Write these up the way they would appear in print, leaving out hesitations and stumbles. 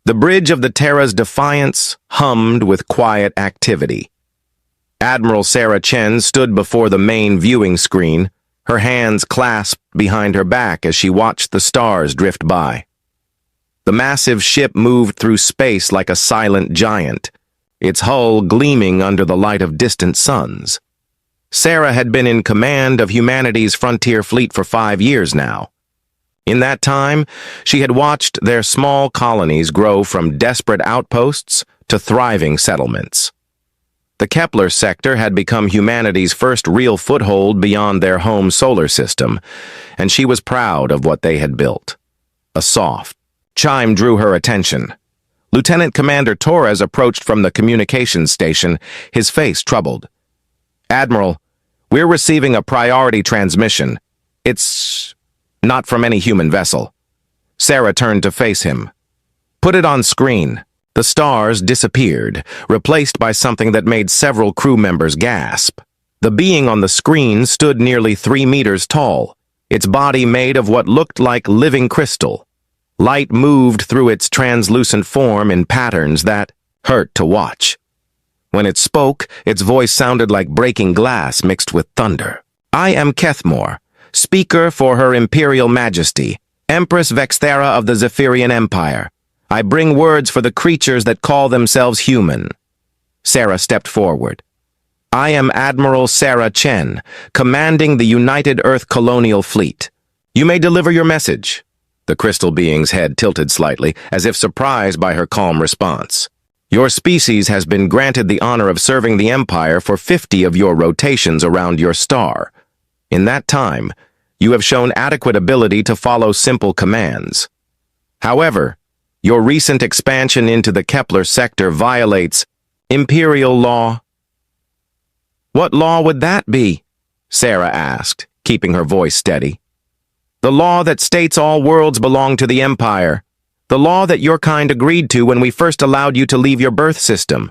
The bridge of the Terra's Defiance hummed with quiet activity. Admiral Sarah Chen stood before the main viewing screen, her hands clasped behind her back as she watched the stars drift by. The massive ship moved through space like a silent giant, its hull gleaming under the light of distant suns. Sarah had been in command of humanity's frontier fleet for 5 years now. In that time, she had watched their small colonies grow from desperate outposts to thriving settlements. The Kepler sector had become humanity's first real foothold beyond their home solar system, and she was proud of what they had built. A soft chime drew her attention. Lieutenant Commander Torres approached from the communications station, his face troubled. "Admiral, we're receiving a priority transmission. It's not from any human vessel." Sarah turned to face him. "Put it on screen." The stars disappeared, replaced by something that made several crew members gasp. The being on the screen stood nearly 3 meters tall, its body made of what looked like living crystal. Light moved through its translucent form in patterns that hurt to watch. When it spoke, its voice sounded like breaking glass mixed with thunder. "I am Kethmore, speaker for Her Imperial Majesty, Empress Vexthera of the Zephyrian Empire. I bring words for the creatures that call themselves human." Sarah stepped forward. "I am Admiral Sarah Chen, commanding the United Earth Colonial Fleet. You may deliver your message." The crystal being's head tilted slightly, as if surprised by her calm response. "Your species has been granted the honor of serving the Empire for 50 of your rotations around your star. In that time, you have shown adequate ability to follow simple commands. However, your recent expansion into the Kepler sector violates Imperial law." "What law would that be?" Sarah asked, keeping her voice steady. "The law that states all worlds belong to the Empire. The law that your kind agreed to when we first allowed you to leave your birth system.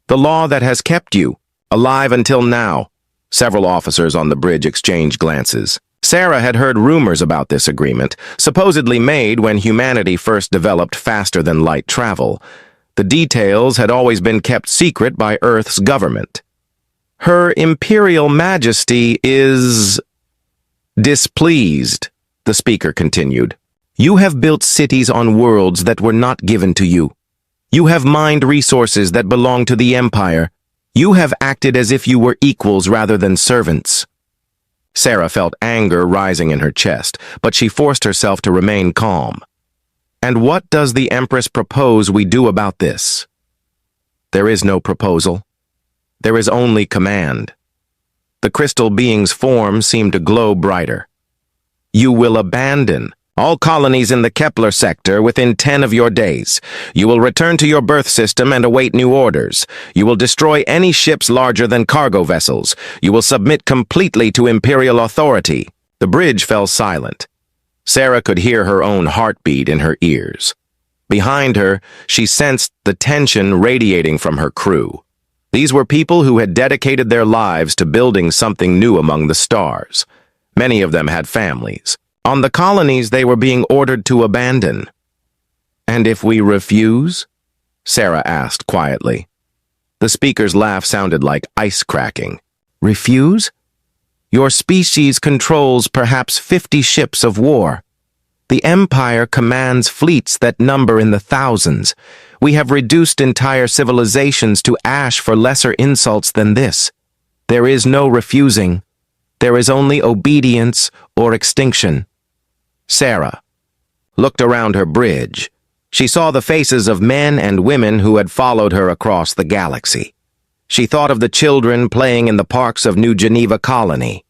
The law that has kept you alive until now." Several officers on the bridge exchanged glances. Sarah had heard rumors about this agreement, supposedly made when humanity first developed faster-than-light travel. The details had always been kept secret by Earth's government. "Her Imperial Majesty is displeased," the speaker continued. "You have built cities on worlds that were not given to you. You have mined resources that belong to the Empire. You have acted as if you were equals rather than servants." Sarah felt anger rising in her chest, but she forced herself to remain calm. "And what does the Empress propose we do about this?" "There is no proposal. There is only command." The crystal being's form seemed to glow brighter. "You will abandon all colonies in the Kepler sector within 10 of your days. You will return to your birth system and await new orders. You will destroy any ships larger than cargo vessels. You will submit completely to Imperial authority." The bridge fell silent. Sarah could hear her own heartbeat in her ears. Behind her, she sensed the tension radiating from her crew. These were people who had dedicated their lives to building something new among the stars. Many of them had families. On the colonies they were being ordered to abandon. "And if we refuse?" Sarah asked quietly. The speaker's laugh sounded like ice cracking. "Refuse? Your species controls perhaps 50 ships of war. The Empire commands fleets that number in the thousands. We have reduced entire civilizations to ash for lesser insults than this. There is no refusing. There is only obedience or extinction." Sarah looked around her bridge. She saw the faces of men and women who had followed her across the galaxy. She thought of the children playing in the parks of New Geneva Colony.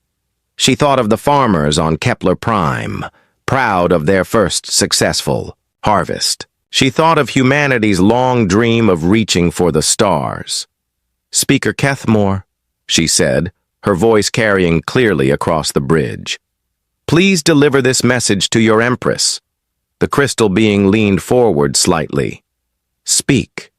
She thought of the farmers on Kepler Prime, proud of their first successful harvest. She thought of humanity's long dream of reaching for the stars. "Speaker Kethmore," she said, her voice carrying clearly across the bridge. "Please deliver this message to your Empress." The crystal being leaned forward slightly. "Speak."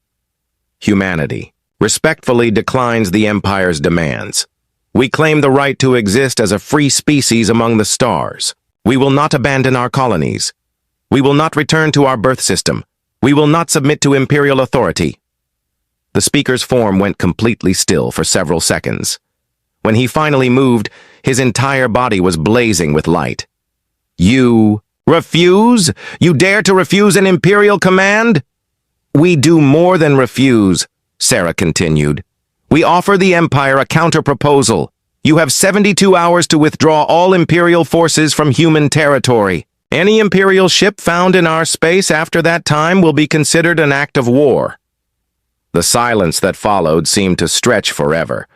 Humanity respectfully declines the Empire's demands. "We claim the right to exist as a free species among the stars. We will not abandon our colonies. We will not return to our birth system. We will not submit to Imperial authority. The speaker's form went completely still for several seconds. When he finally moved, his entire body was blazing with light. You refuse? You dare to refuse an Imperial command? We do more than refuse, Sarah continued. We offer the Empire a counter-proposal. You have 72 hours to withdraw all Imperial forces from human territory. Any Imperial ship found in our space after that time will be considered an act of war. The silence that followed seemed to stretch forever.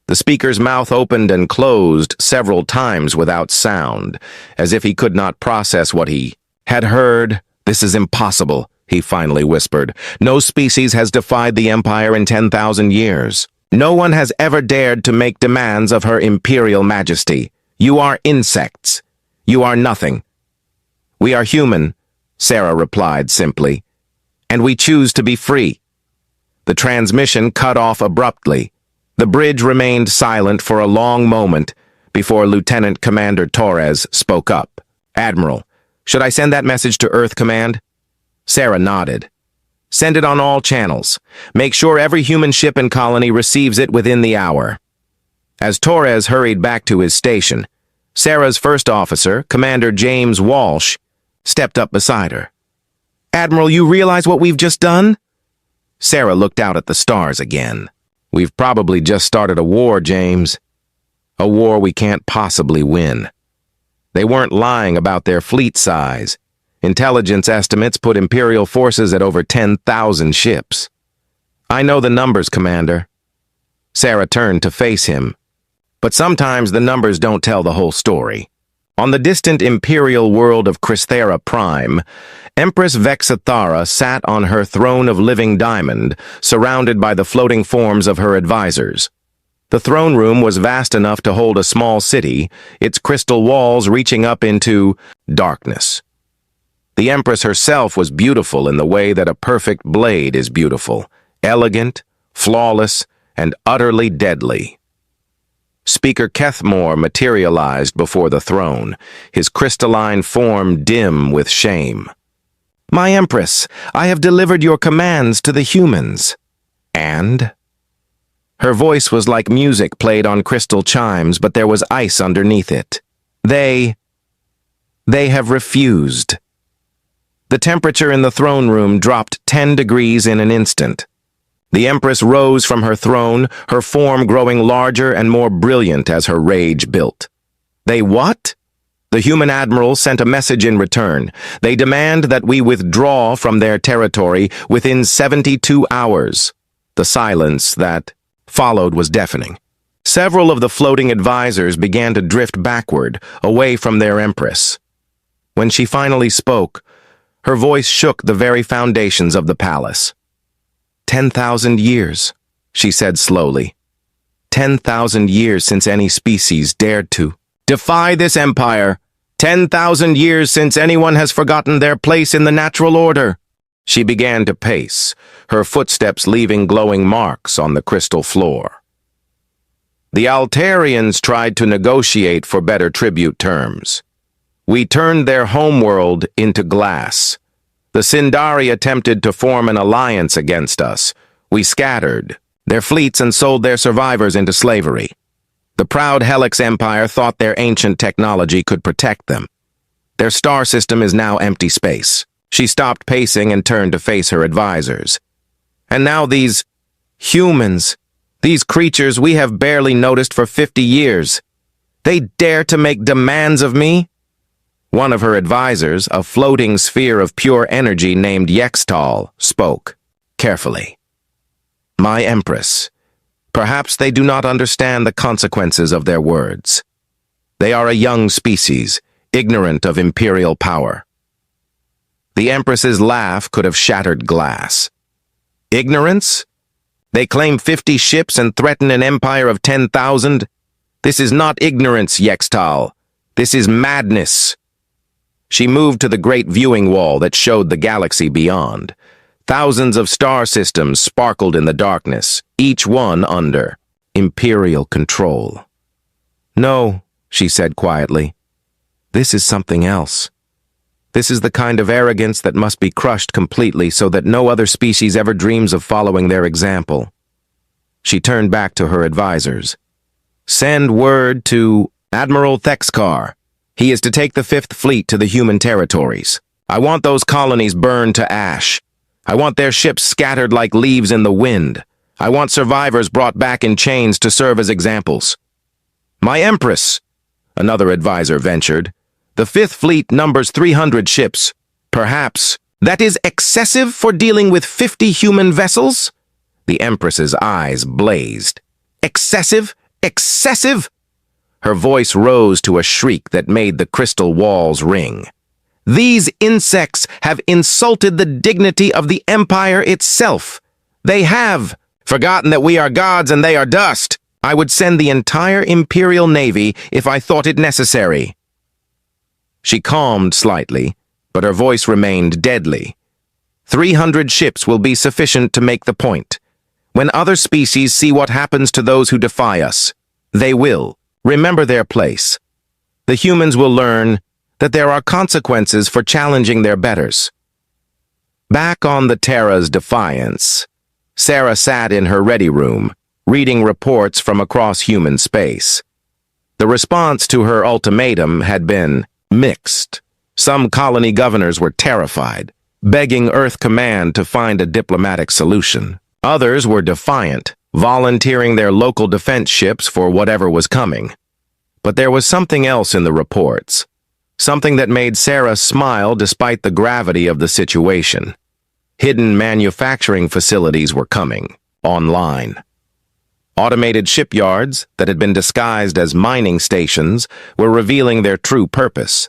The speaker's mouth opened and closed several times without sound, as if he could not process what he had heard. This is impossible, he finally whispered. No species has defied the Empire in 10,000 years. No one has ever dared to make demands of her Imperial Majesty. You are insects. You are nothing. We are human, Sarah replied simply, and we choose to be free. The transmission cut off abruptly. The bridge remained silent for a long moment before Lieutenant Commander Torres spoke up. Admiral, should I send that message to Earth Command? Sarah nodded. Send it on all channels. Make sure every human ship and colony receives it within the hour. As Torres hurried back to his station, Sarah's first officer, Commander James Walsh, stepped up beside her. Admiral, you realize what we've just done? Sarah looked out at the stars again. We've probably just started a war, James. A war we can't possibly win. They weren't lying about their fleet size. Intelligence estimates put Imperial forces at over 10,000 ships. I know the numbers, Commander. Sarah turned to face him. But sometimes the numbers don't tell the whole story. On the distant Imperial world of Cristhera Prime, Empress Vexathara sat on her throne of living diamond, surrounded by the floating forms of her advisors. The throne room was vast enough to hold a small city, its crystal walls reaching up into darkness. The Empress herself was beautiful in the way that a perfect blade is beautiful, elegant, flawless, and utterly deadly. Speaker Kethmore materialized before the throne, his crystalline form dim with shame. My Empress, I have delivered your commands to the humans. And? Her voice was like music played on crystal chimes, but there was ice underneath it. They have refused. The temperature in the throne room dropped 10 degrees in an instant. The Empress rose from her throne, her form growing larger and more brilliant as her rage built. They what? The human admiral sent a message in return. They demand that we withdraw from their territory within 72 hours. The silence that followed was deafening. Several of the floating advisors began to drift backward, away from their Empress. When she finally spoke, her voice shook the very foundations of the palace. 10,000 years, she said slowly. 10,000 years since any species dared to defy this empire. 10,000 years since anyone has forgotten their place in the natural order. She began to pace, her footsteps leaving glowing marks on the crystal floor. The Altarians tried to negotiate for better tribute terms. We turned their homeworld into glass. The Sindari attempted to form an alliance against us. We scattered their fleets and sold their survivors into slavery. The proud Helix Empire thought their ancient technology could protect them. Their star system is now empty space. She stopped pacing and turned to face her advisors. And now these humans, these creatures we have barely noticed for 50 years, they dare to make demands of me? One of her advisors, a floating sphere of pure energy named Yextal, spoke, carefully. My Empress, perhaps they do not understand the consequences of their words. They are a young species, ignorant of imperial power. The Empress's laugh could have shattered glass. Ignorance? They claim 50 ships and threaten an empire of 10,000? This is not ignorance, Yextal. This is madness. She moved to the great viewing wall that showed the galaxy beyond. Thousands of star systems sparkled in the darkness, each one under imperial control. No, she said quietly. This is something else. This is the kind of arrogance that must be crushed completely so that no other species ever dreams of following their example. She turned back to her advisors. Send word to Admiral Thexkar. He is to take the Fifth Fleet to the human territories. I want those colonies burned to ash. I want their ships scattered like leaves in the wind. I want survivors brought back in chains to serve as examples. My Empress, another advisor ventured. The Fifth Fleet numbers 300 ships. Perhaps that is excessive for dealing with 50 human vessels? The Empress's eyes blazed. Excessive? Excessive? Her voice rose to a shriek that made the crystal walls ring. These insects have insulted the dignity of the Empire itself. They have forgotten that we are gods and they are dust. I would send the entire Imperial Navy if I thought it necessary. She calmed slightly, but her voice remained deadly. 300 ships will be sufficient to make the point. When other species see what happens to those who defy us, they will remember their place. The humans will learn that there are consequences for challenging their betters. Back on the Terra's Defiance, Sarah sat in her ready room, reading reports from across human space. The response to her ultimatum had been mixed. Some colony governors were terrified, begging Earth Command to find a diplomatic solution. Others were defiant, volunteering their local defense ships for whatever was coming. But there was something else in the reports, something that made Sarah smile despite the gravity of the situation. Hidden manufacturing facilities were coming online. Automated shipyards that had been disguised as mining stations were revealing their true purpose.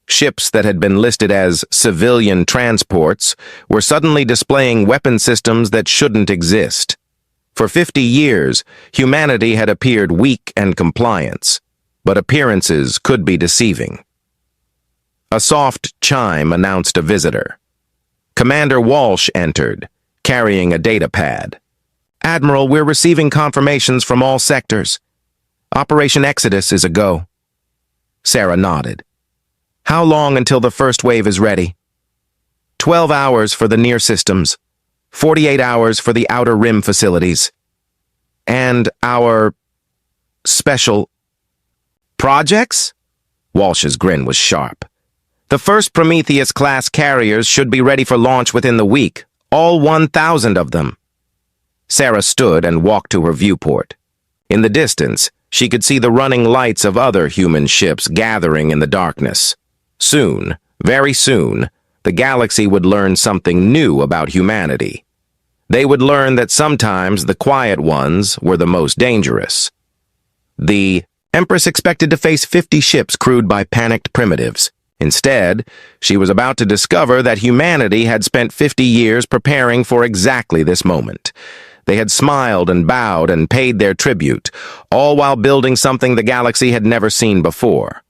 Ships that had been listed as civilian transports were suddenly displaying weapon systems that shouldn't exist. For 50 years, humanity had appeared weak and compliant, but appearances could be deceiving. A soft chime announced a visitor. Commander Walsh entered, carrying a data pad. Admiral, we're receiving confirmations from all sectors. Operation Exodus is a go. Sarah nodded. How long until the first wave is ready? 12 hours for the near systems, 48 hours for the outer rim facilities. And our special projects? Walsh's grin was sharp. The first Prometheus-class carriers should be ready for launch within the week, all 1,000 of them. Sarah stood and walked to her viewport. In the distance, she could see the running lights of other human ships gathering in the darkness. Soon, very soon, the galaxy would learn something new about humanity. They would learn that sometimes the quiet ones were the most dangerous. The Empress expected to face 50 ships crewed by panicked primitives. Instead, she was about to discover that humanity had spent 50 years preparing for exactly this moment. They had smiled and bowed and paid their tribute, all while building something the galaxy had never seen before.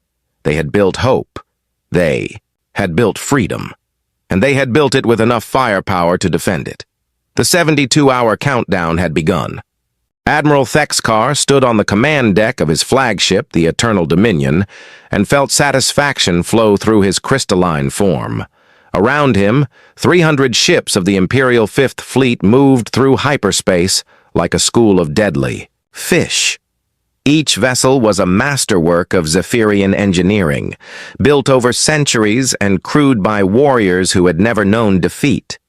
They had built hope. They had built freedom. And they had built it with enough firepower to defend it. The 72-hour countdown had begun. Admiral Thexkar stood on the command deck of his flagship, the Eternal Dominion, and felt satisfaction flow through his crystalline form. Around him, 300 ships of the Imperial Fifth Fleet moved through hyperspace like a school of deadly fish. Each vessel was a masterwork of Zephyrian engineering, built over centuries and crewed by warriors who had never known defeat.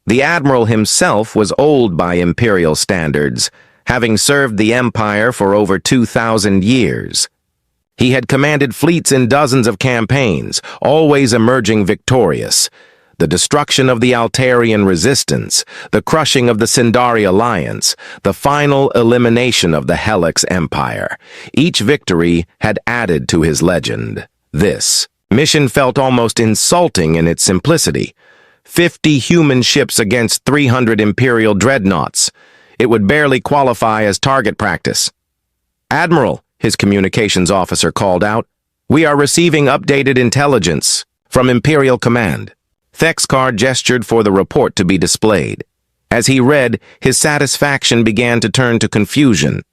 The Admiral himself was old by Imperial standards, having served the Empire for over 2,000 years. He had commanded fleets in dozens of campaigns, always emerging victorious. The destruction of the Altarian resistance, the crushing of the Sindari alliance, the final elimination of the Helix Empire. Each victory had added to his legend. This mission felt almost insulting in its simplicity. 50 human ships against 300 Imperial dreadnoughts. It would barely qualify as target practice. Admiral, his communications officer called out, we are receiving updated intelligence from Imperial Command. Thexkar gestured for the report to be displayed. As he read, his satisfaction began to turn to confusion.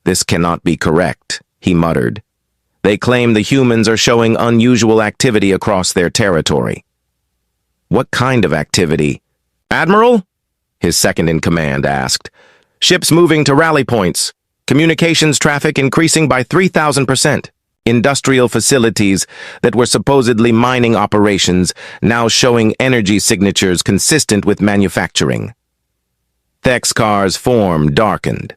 This cannot be correct, he muttered. They claim the humans are showing unusual activity across their territory. What kind of activity? Admiral? His second-in-command asked. Ships moving to rally points. Communications traffic increasing by 3,000%. Industrial facilities that were supposedly mining operations now showing energy signatures consistent with manufacturing. Thexkar's form darkened.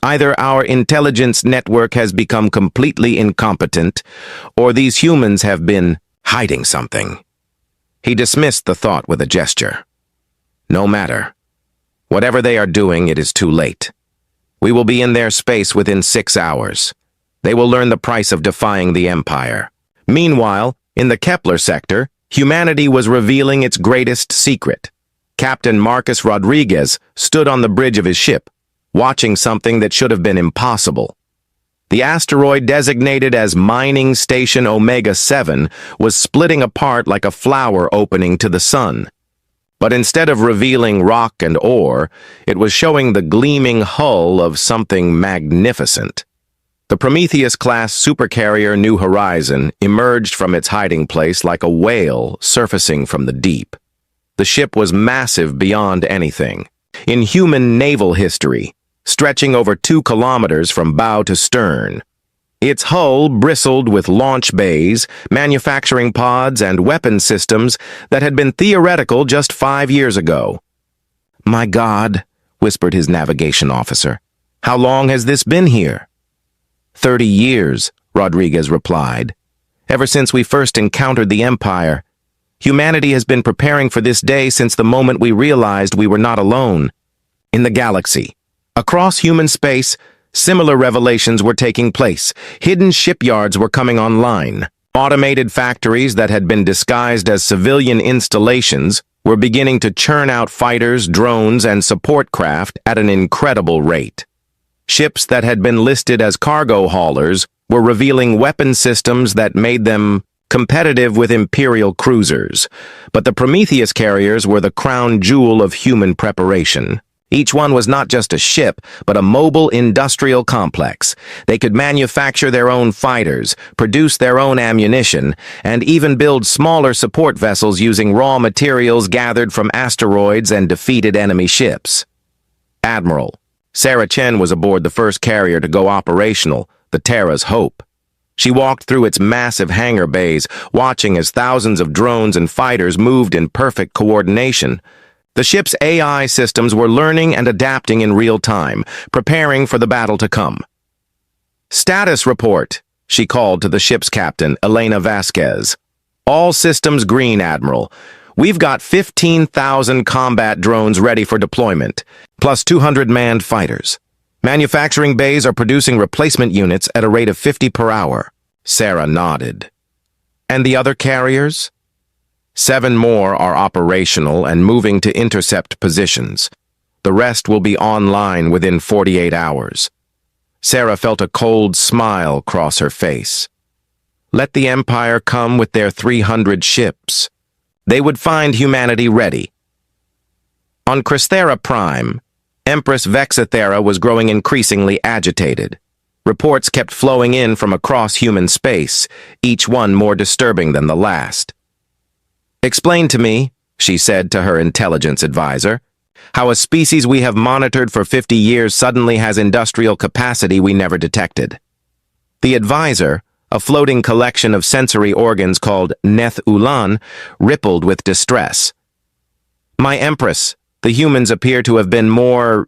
Either our intelligence network has become completely incompetent, or these humans have been hiding something. He dismissed the thought with a gesture. No matter. Whatever they are doing, it is too late. We will be in their space within 6 hours. They will learn the price of defying the Empire. Meanwhile, in the Kepler sector, humanity was revealing its greatest secret. Captain Marcus Rodriguez stood on the bridge of his ship, watching something that should have been impossible. The asteroid designated as Mining Station Omega-7 was splitting apart like a flower opening to the sun. But instead of revealing rock and ore, it was showing the gleaming hull of something magnificent. The Prometheus-class supercarrier New Horizon emerged from its hiding place like a whale surfacing from the deep. The ship was massive beyond anything. In human naval history, stretching over 2 kilometers from bow to stern. Its hull bristled with launch bays, manufacturing pods, and weapon systems that had been theoretical just 5 years ago. "My God," whispered his navigation officer. "How long has this been here?" 30 years, Rodriguez replied. "Ever since we first encountered the Empire. Humanity has been preparing for this day since the moment we realized we were not alone. In the galaxy, across human space, similar revelations were taking place. Hidden shipyards were coming online. Automated factories that had been disguised as civilian installations were beginning to churn out fighters, drones, and support craft at an incredible rate. Ships that had been listed as cargo haulers were revealing weapon systems that made them competitive with Imperial cruisers. But the Prometheus carriers were the crown jewel of human preparation. Each one was not just a ship, but a mobile industrial complex. They could manufacture their own fighters, produce their own ammunition, and even build smaller support vessels using raw materials gathered from asteroids and defeated enemy ships. Admiral Sarah Chen was aboard the first carrier to go operational, the Terra's Hope. She walked through its massive hangar bays, watching as thousands of drones and fighters moved in perfect coordination. The ship's AI systems were learning and adapting in real time, preparing for the battle to come. "Status report," she called to the ship's captain, Elena Vasquez. "All systems green, Admiral. We've got 15,000 combat drones ready for deployment, plus 200 manned fighters. Manufacturing bays are producing replacement units at a rate of 50 per hour." Sarah nodded. "And the other carriers?" 7 more are operational and moving to intercept positions. The rest will be online within 48 hours. Sarah felt a cold smile cross her face. Let the Empire come with their 300 ships. They would find humanity ready. On Crysthera Prime, Empress Vexathera was growing increasingly agitated. Reports kept flowing in from across human space, each one more disturbing than the last. "Explain to me," she said to her intelligence advisor, "how a species we have monitored for 50 years suddenly has industrial capacity we never detected." The advisor, a floating collection of sensory organs called Neth Ulan, rippled with distress. "My Empress, the humans appear to have been more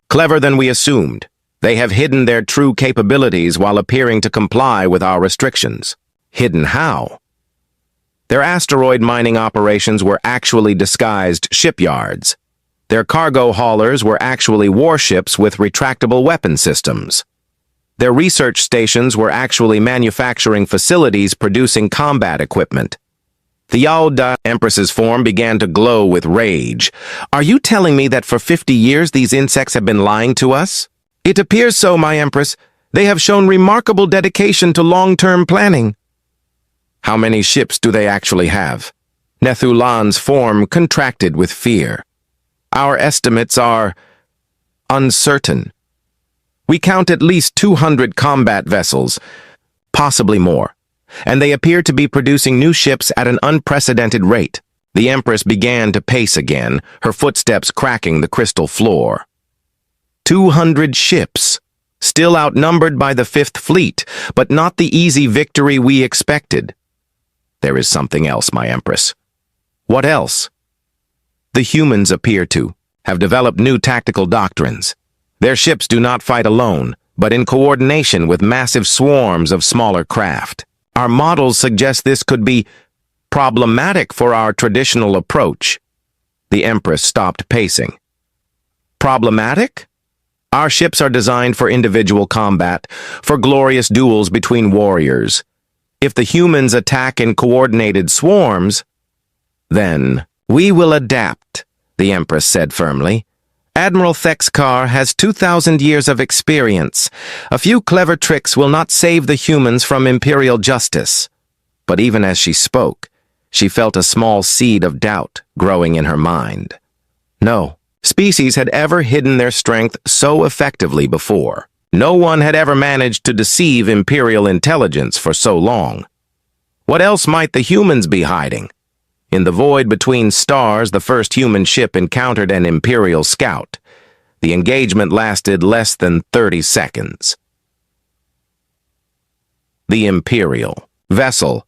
clever than we assumed. They have hidden their true capabilities while appearing to comply with our restrictions." "Hidden how?" "Their asteroid mining operations were actually disguised shipyards. Their cargo haulers were actually warships with retractable weapon systems. Their research stations were actually manufacturing facilities producing combat equipment." The Yaoda Empress's form began to glow with rage. "Are you telling me that for 50 years these insects have been lying to us?" "It appears so, my Empress. They have shown remarkable dedication to long-term planning." "How many ships do they actually have?" Nethulan's form contracted with fear. "Our estimates are uncertain. We count at least 200 combat vessels, possibly more. And they appear to be producing new ships at an unprecedented rate. The Empress began to pace again, her footsteps cracking the crystal floor. 200 ships, still outnumbered by the Fifth Fleet, but not the easy victory we expected. There is something else, my Empress. What else? The humans appear to have developed new tactical doctrines. Their ships do not fight alone, but in coordination with massive swarms of smaller craft. Our models suggest this could be problematic for our traditional approach. The Empress stopped pacing. Problematic? Our ships are designed for individual combat, for glorious duels between warriors. If the humans attack in coordinated swarms, then we will adapt, the Empress said firmly. Admiral Thexkar has 2,000 years of experience. A few clever tricks will not save the humans from imperial justice. But even as she spoke, she felt a small seed of doubt growing in her mind. No species had ever hidden their strength so effectively before. No one had ever managed to deceive imperial intelligence for so long. What else might the humans be hiding? In the void between stars, the first human ship encountered an Imperial scout. The engagement lasted less than 30 seconds. The Imperial vessel,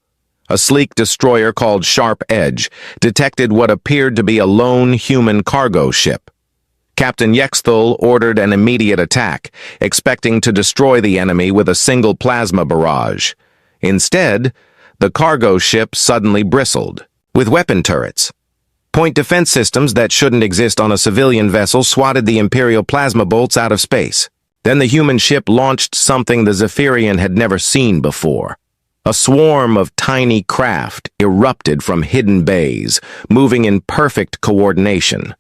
a sleek destroyer called Sharp Edge, detected what appeared to be a lone human cargo ship. Captain Yexthul ordered an immediate attack, expecting to destroy the enemy with a single plasma barrage. Instead, the cargo ship suddenly bristled with weapon turrets. Point defense systems that shouldn't exist on a civilian vessel swatted the Imperial plasma bolts out of space. Then the human ship launched something the Zephyrian had never seen before. A swarm of tiny craft erupted from hidden bays, moving in perfect coordination.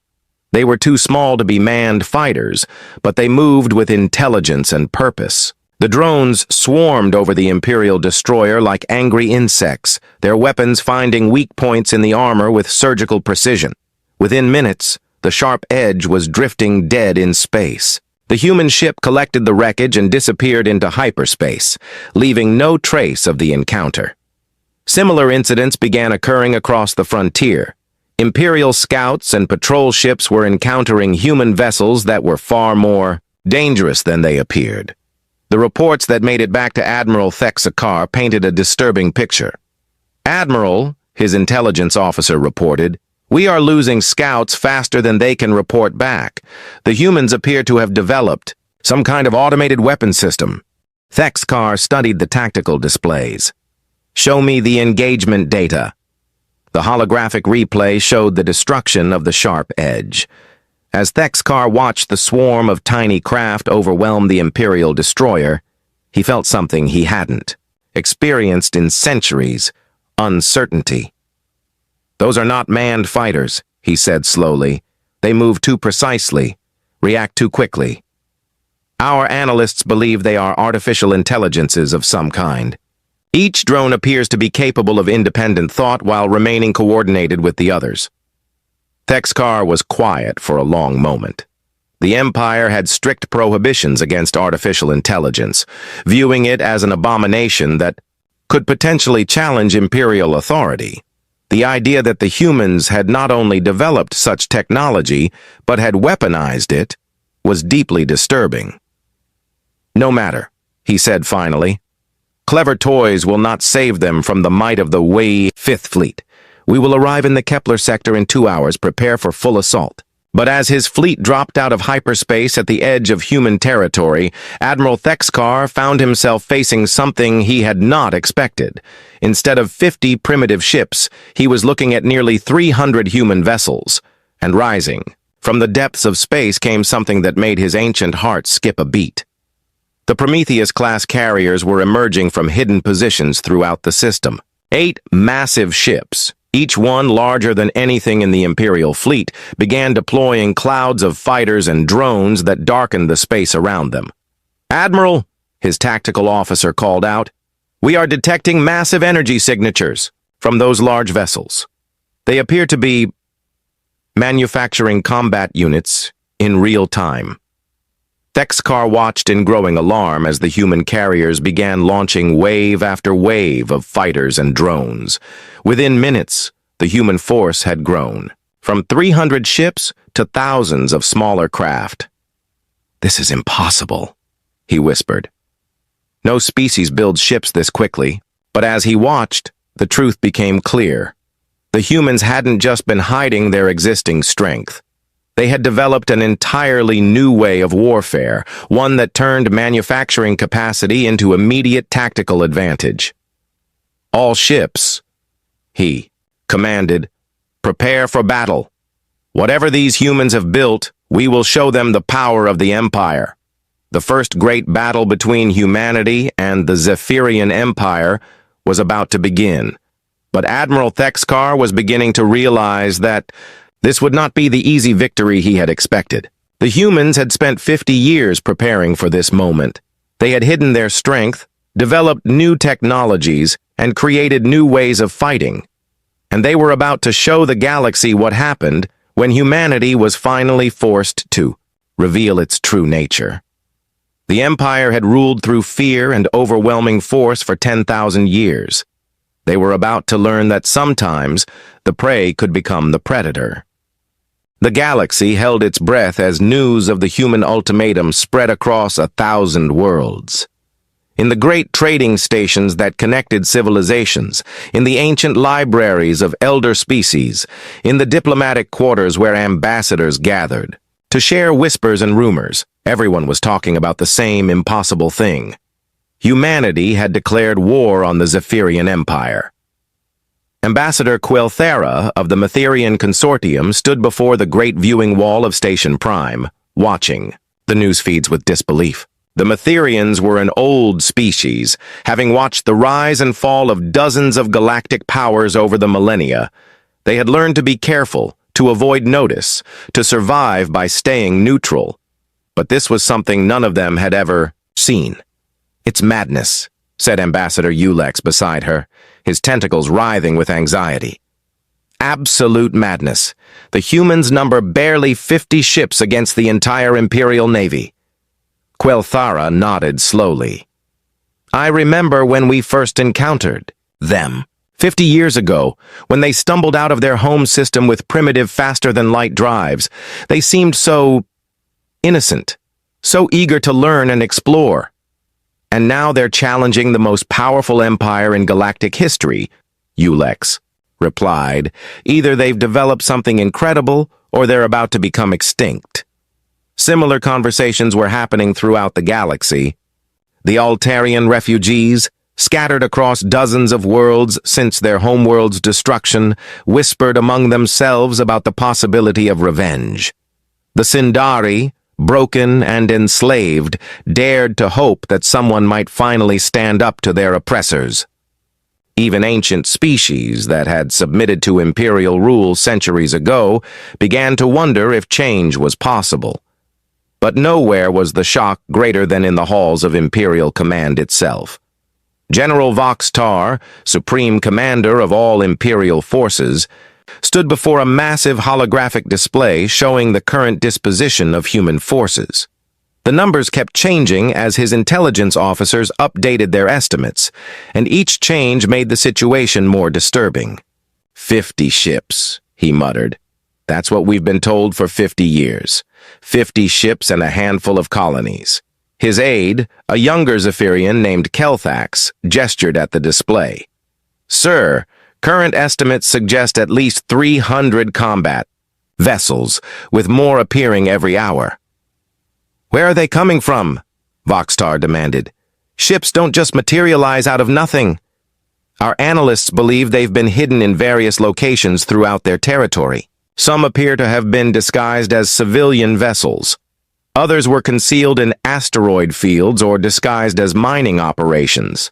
They were too small to be manned fighters, but they moved with intelligence and purpose. The drones swarmed over the Imperial destroyer like angry insects, their weapons finding weak points in the armor with surgical precision. Within minutes, the Sharp Edge was drifting dead in space. The human ship collected the wreckage and disappeared into hyperspace, leaving no trace of the encounter. Similar incidents began occurring across the frontier. Imperial scouts and patrol ships were encountering human vessels that were far more dangerous than they appeared. The reports that made it back to Admiral Thexkar painted a disturbing picture. Admiral, his intelligence officer reported, "We are losing scouts faster than they can report back. The humans appear to have developed some kind of automated weapon system." Thexkar studied the tactical displays. "Show me the engagement data." The holographic replay showed the destruction of the Sharp Edge. As Thexkar watched the swarm of tiny craft overwhelm the Imperial destroyer, he felt something he hadn't experienced in centuries: uncertainty. "Those are not manned fighters," he said slowly. "They move too precisely, react too quickly. Our analysts believe they are artificial intelligences of some kind. Each drone appears to be capable of independent thought while remaining coordinated with the others." Thexkar was quiet for a long moment. The Empire had strict prohibitions against artificial intelligence, viewing it as an abomination that could potentially challenge imperial authority. The idea that the humans had not only developed such technology, but had weaponized it, was deeply disturbing. "No matter," he said finally. "Clever toys will not save them from the might of the Fifth Fleet. We will arrive in the Kepler sector in 2 hours. Prepare for full assault." But as his fleet dropped out of hyperspace at the edge of human territory, Admiral Thexkar found himself facing something he had not expected. Instead of 50 primitive ships, he was looking at nearly 300 human vessels. And rising from the depths of space came something that made his ancient heart skip a beat. The Prometheus-class carriers were emerging from hidden positions throughout the system. 8 massive ships, each one larger than anything in the Imperial fleet, began deploying clouds of fighters and drones that darkened the space around them. "Admiral," his tactical officer called out, "we are detecting massive energy signatures from those large vessels. They appear to be manufacturing combat units in real time." Thexkar watched in growing alarm as the human carriers began launching wave after wave of fighters and drones. Within minutes, the human force had grown, from 300 ships to thousands of smaller craft. "This is impossible," he whispered. No species builds ships this quickly, but as he watched, the truth became clear. The humans hadn't just been hiding their existing strength. They had developed an entirely new way of warfare, one that turned manufacturing capacity into immediate tactical advantage. "All ships," he commanded, "prepare for battle. Whatever these humans have built, we will show them the power of the Empire." The first great battle between humanity and the Zephyrian Empire was about to begin, but Admiral Thexkar was beginning to realize that this would not be the easy victory he had expected. The humans had spent 50 years preparing for this moment. They had hidden their strength, developed new technologies, and created new ways of fighting. And they were about to show the galaxy what happened when humanity was finally forced to reveal its true nature. The Empire had ruled through fear and overwhelming force for 10,000 years. They were about to learn that sometimes the prey could become the predator. The galaxy held its breath as news of the human ultimatum spread across 1,000 worlds. In the great trading stations that connected civilizations, in the ancient libraries of elder species, in the diplomatic quarters where ambassadors gathered, to share whispers and rumors, everyone was talking about the same impossible thing. Humanity had declared war on the Zephyrian Empire. Ambassador Quelthera of the Metherian Consortium stood before the great viewing wall of Station Prime, watching the news feeds with disbelief. The Metherians were an old species, having watched the rise and fall of dozens of galactic powers over the millennia. They had learned to be careful, to avoid notice, to survive by staying neutral. But this was something none of them had ever seen. "It's madness," said Ambassador Ulex beside her, his tentacles writhing with anxiety. "Absolute madness. The humans number barely 50 ships against the entire Imperial Navy." Quelthara nodded slowly. "I remember when we first encountered them, 50 years ago, when they stumbled out of their home system with primitive faster-than-light drives. They seemed so innocent, so eager to learn and explore. And now they're challenging the most powerful empire in galactic history," Ulex replied. "Either they've developed something incredible, or they're about to become extinct." Similar conversations were happening throughout the galaxy. The Altarian refugees, scattered across dozens of worlds since their homeworld's destruction, whispered among themselves about the possibility of revenge. The Sindari, broken and enslaved, dared to hope that someone might finally stand up to their oppressors. Even ancient species that had submitted to imperial rule centuries ago began to wonder if change was possible. But nowhere was the shock greater than in the halls of Imperial Command itself. General Voxtar, Supreme Commander of all Imperial forces, stood before a massive holographic display showing the current disposition of human forces. The numbers kept changing as his intelligence officers updated their estimates, and each change made the situation more disturbing. 50 ships, he muttered. "That's what we've been told for 50 years. 50 ships and a handful of colonies." His aide, a younger Zephyrian named Kelthax, gestured at the display. "Sir, current estimates suggest at least 300 combat vessels, with more appearing every hour." "Where are they coming from?" Voxtar demanded. "Ships don't just materialize out of nothing." "Our analysts believe they've been hidden in various locations throughout their territory. Some appear to have been disguised as civilian vessels. Others were concealed in asteroid fields or disguised as mining operations."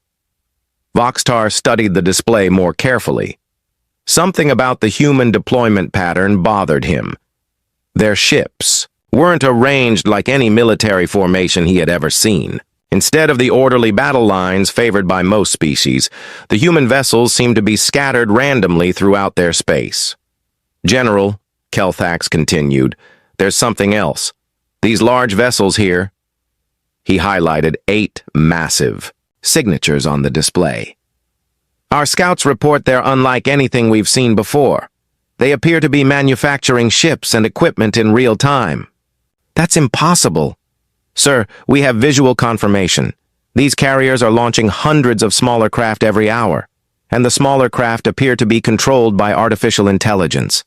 Voxtar studied the display more carefully. Something about the human deployment pattern bothered him. Their ships weren't arranged like any military formation he had ever seen. Instead of the orderly battle lines favored by most species, the human vessels seemed to be scattered randomly throughout their space. "General," Kelthax continued, "there's something else. These large vessels here, He highlighted 8 massive signatures on the display. Our scouts report they're unlike anything we've seen before. They appear to be manufacturing ships and equipment in real time. That's impossible. Sir, we have visual confirmation. These carriers are launching hundreds of smaller craft every hour, and the smaller craft appear to be controlled by artificial intelligence.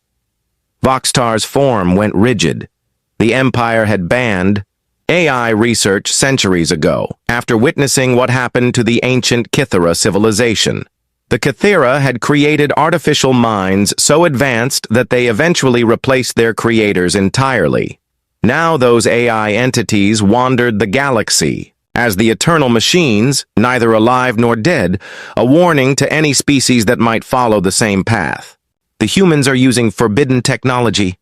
Voxtar's form went rigid. The Empire had banned AI research centuries ago, after witnessing what happened to the ancient Kythera civilization. The Kythera had created artificial minds so advanced that they eventually replaced their creators entirely. Now those AI entities wandered the galaxy, as the eternal machines, neither alive nor dead, a warning to any species that might follow the same path. The humans are using forbidden technology.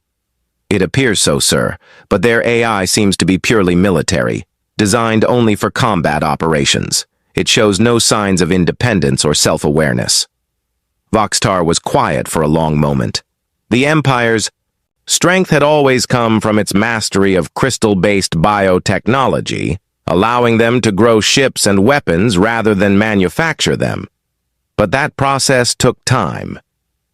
It appears so, sir, but their AI seems to be purely military, designed only for combat operations. It shows no signs of independence or self-awareness. Voxtar was quiet for a long moment. The Empire's strength had always come from its mastery of crystal-based biotechnology, allowing them to grow ships and weapons rather than manufacture them. But that process took time.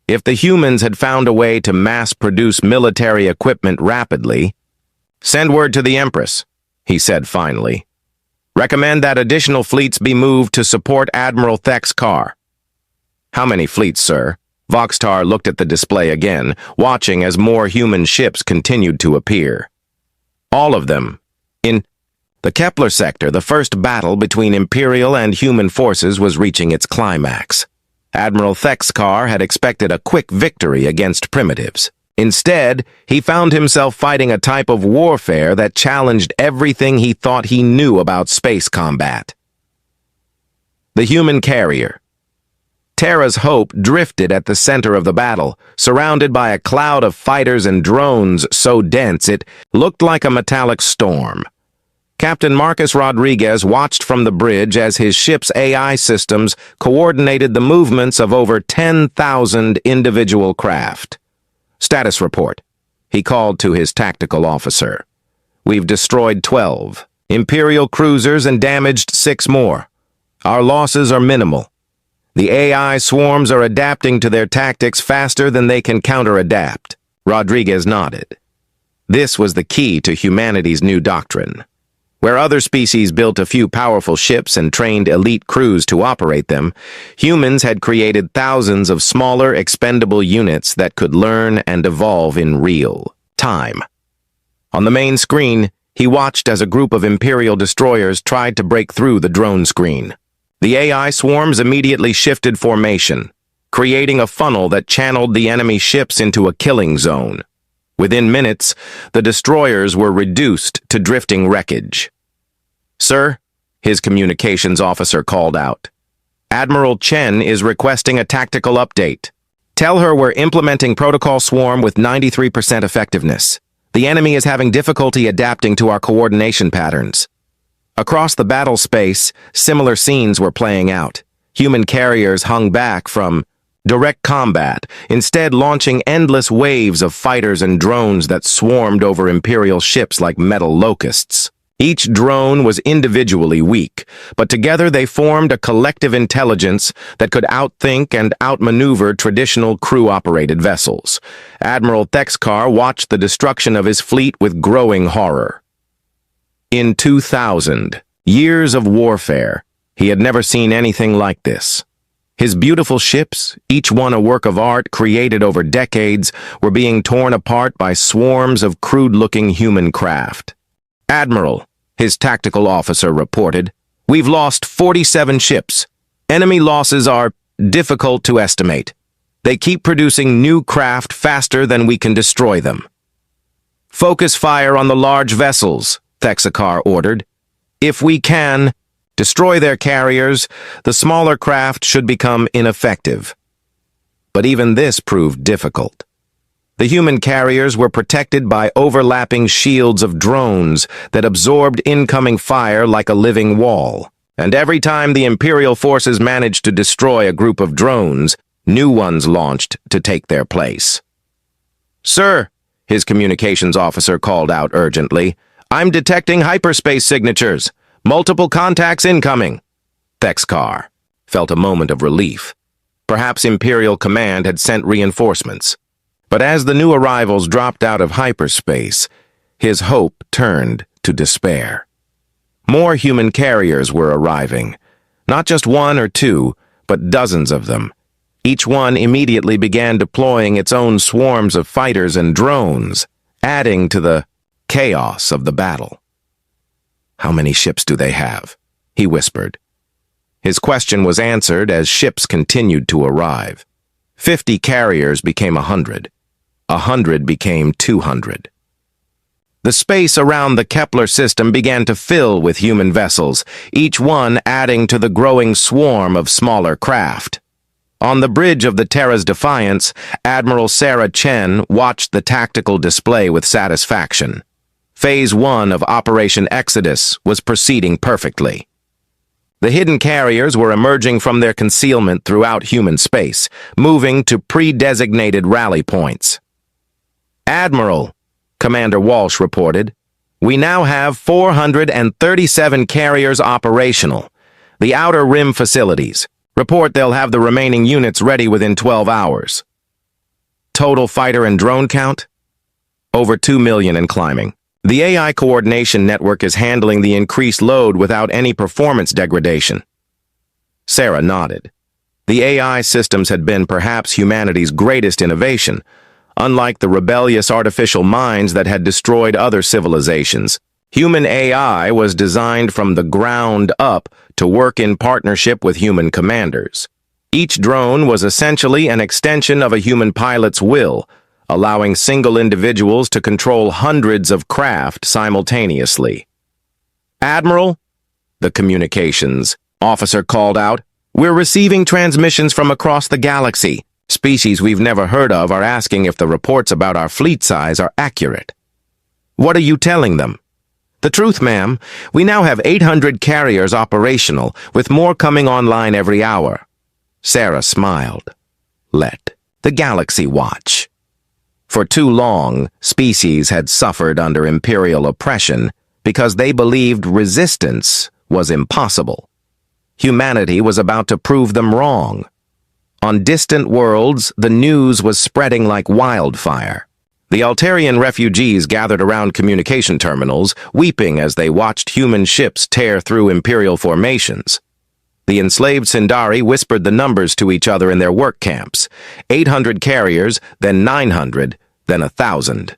If the humans had found a way to mass-produce military equipment rapidly— "Send word to the Empress," he said finally. "Recommend that additional fleets be moved to support Admiral Thek's car." "How many fleets, sir?" Voxtar looked at the display again, watching as more human ships continued to appear. "All of them. In the Kepler sector, the first battle between Imperial and human forces was reaching its climax. Admiral Thek's car had expected a quick victory against primitives. Instead, he found himself fighting a type of warfare that challenged everything he thought he knew about space combat. The human carrier. Terra's hope drifted at the center of the battle, surrounded by a cloud of fighters and drones so dense it looked like a metallic storm. Captain Marcus Rodriguez watched from the bridge as his ship's AI systems coordinated the movements of over 10,000 individual craft. "Status report," he called to his tactical officer. "We've destroyed 12 Imperial cruisers and damaged 6 more. Our losses are minimal. The AI swarms are adapting to their tactics faster than they can counter-adapt." Rodriguez nodded. This was the key to humanity's new doctrine. Where other species built a few powerful ships and trained elite crews to operate them, humans had created thousands of smaller, expendable units that could learn and evolve in real time. On the main screen, he watched as a group of Imperial destroyers tried to break through the drone screen. The AI swarms immediately shifted formation, creating a funnel that channeled the enemy ships into a killing zone. Within minutes, the destroyers were reduced to drifting wreckage. "Sir," his communications officer called out, "Admiral Chen is requesting a tactical update. Tell her we're implementing Protocol Swarm with 93% effectiveness. The enemy is having difficulty adapting to our coordination patterns." Across the battle space, similar scenes were playing out. Human carriers hung back from direct combat, instead launching endless waves of fighters and drones that swarmed over Imperial ships like metal locusts. Each drone was individually weak, but together they formed a collective intelligence that could outthink and outmaneuver traditional crew-operated vessels. Admiral Thekskar watched the destruction of his fleet with growing horror. In 2000, years of warfare, he had never seen anything like this. His beautiful ships, each one a work of art created over decades, were being torn apart by swarms of crude-looking human craft. "Admiral," his tactical officer reported, "we've lost 47 ships. Enemy losses are difficult to estimate. They keep producing new craft faster than we can destroy them." "Focus fire on the large vessels," Thekskar ordered. "If we can destroy their carriers, the smaller craft should become ineffective." But even this proved difficult. The human carriers were protected by overlapping shields of drones that absorbed incoming fire like a living wall. And every time the Imperial forces managed to destroy a group of drones, new ones launched to take their place. "Sir," his communications officer called out urgently, "I'm detecting hyperspace signatures. Multiple contacts incoming. Thexkar felt a moment of relief. Perhaps Imperial Command had sent reinforcements. But as the new arrivals dropped out of hyperspace, his hope turned to despair. More human carriers were arriving. Not just one or two, but dozens of them. Each one immediately began deploying its own swarms of fighters and drones, adding to the chaos of the battle. "How many ships do they have?" he whispered. His question was answered as ships continued to arrive. 50 carriers became 100. 100 became 200. The space around the Kepler system began to fill with human vessels, each one adding to the growing swarm of smaller craft. On the bridge of the Terra's Defiance, Admiral Sarah Chen watched the tactical display with satisfaction. Phase 1 of Operation Exodus was proceeding perfectly. The hidden carriers were emerging from their concealment throughout human space, moving to pre-designated rally points. "Admiral," Commander Walsh reported, "we now have 437 carriers operational. The Outer Rim facilities. Report they'll have the remaining units ready within 12 hours. Total fighter and drone count? Over 2 million and climbing. The AI coordination network is handling the increased load without any performance degradation." Sarah nodded. The AI systems had been perhaps humanity's greatest innovation. Unlike the rebellious artificial minds that had destroyed other civilizations, human AI was designed from the ground up to work in partnership with human commanders. Each drone was essentially an extension of a human pilot's will, allowing single individuals to control hundreds of craft simultaneously. "Admiral," the communications officer called out, "we're receiving transmissions from across the galaxy. Species we've never heard of are asking if the reports about our fleet size are accurate." "What are you telling them?" "The truth, ma'am. We now have 800 carriers operational, with more coming online every hour." Sarah smiled. Let the galaxy watch. For too long, species had suffered under Imperial oppression because they believed resistance was impossible. Humanity was about to prove them wrong. On distant worlds, the news was spreading like wildfire. The Altarian refugees gathered around communication terminals, weeping as they watched human ships tear through Imperial formations. The enslaved Sindari whispered the numbers to each other in their work camps. 800 carriers, then 900, then 1,000.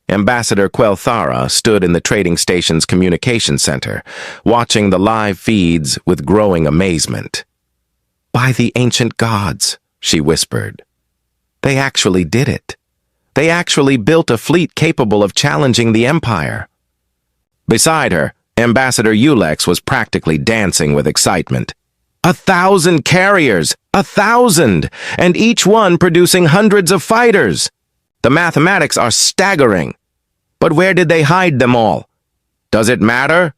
Ambassador Quelthara stood in the trading station's communication center, watching the live feeds with growing amazement. "By the ancient gods," she whispered. "They actually did it. They actually built a fleet capable of challenging the Empire." Beside her, Ambassador Ulex was practically dancing with excitement. 1,000 carriers! 1,000! And each one producing hundreds of fighters! The mathematics are staggering. But where did they hide them all? "Does it matter?"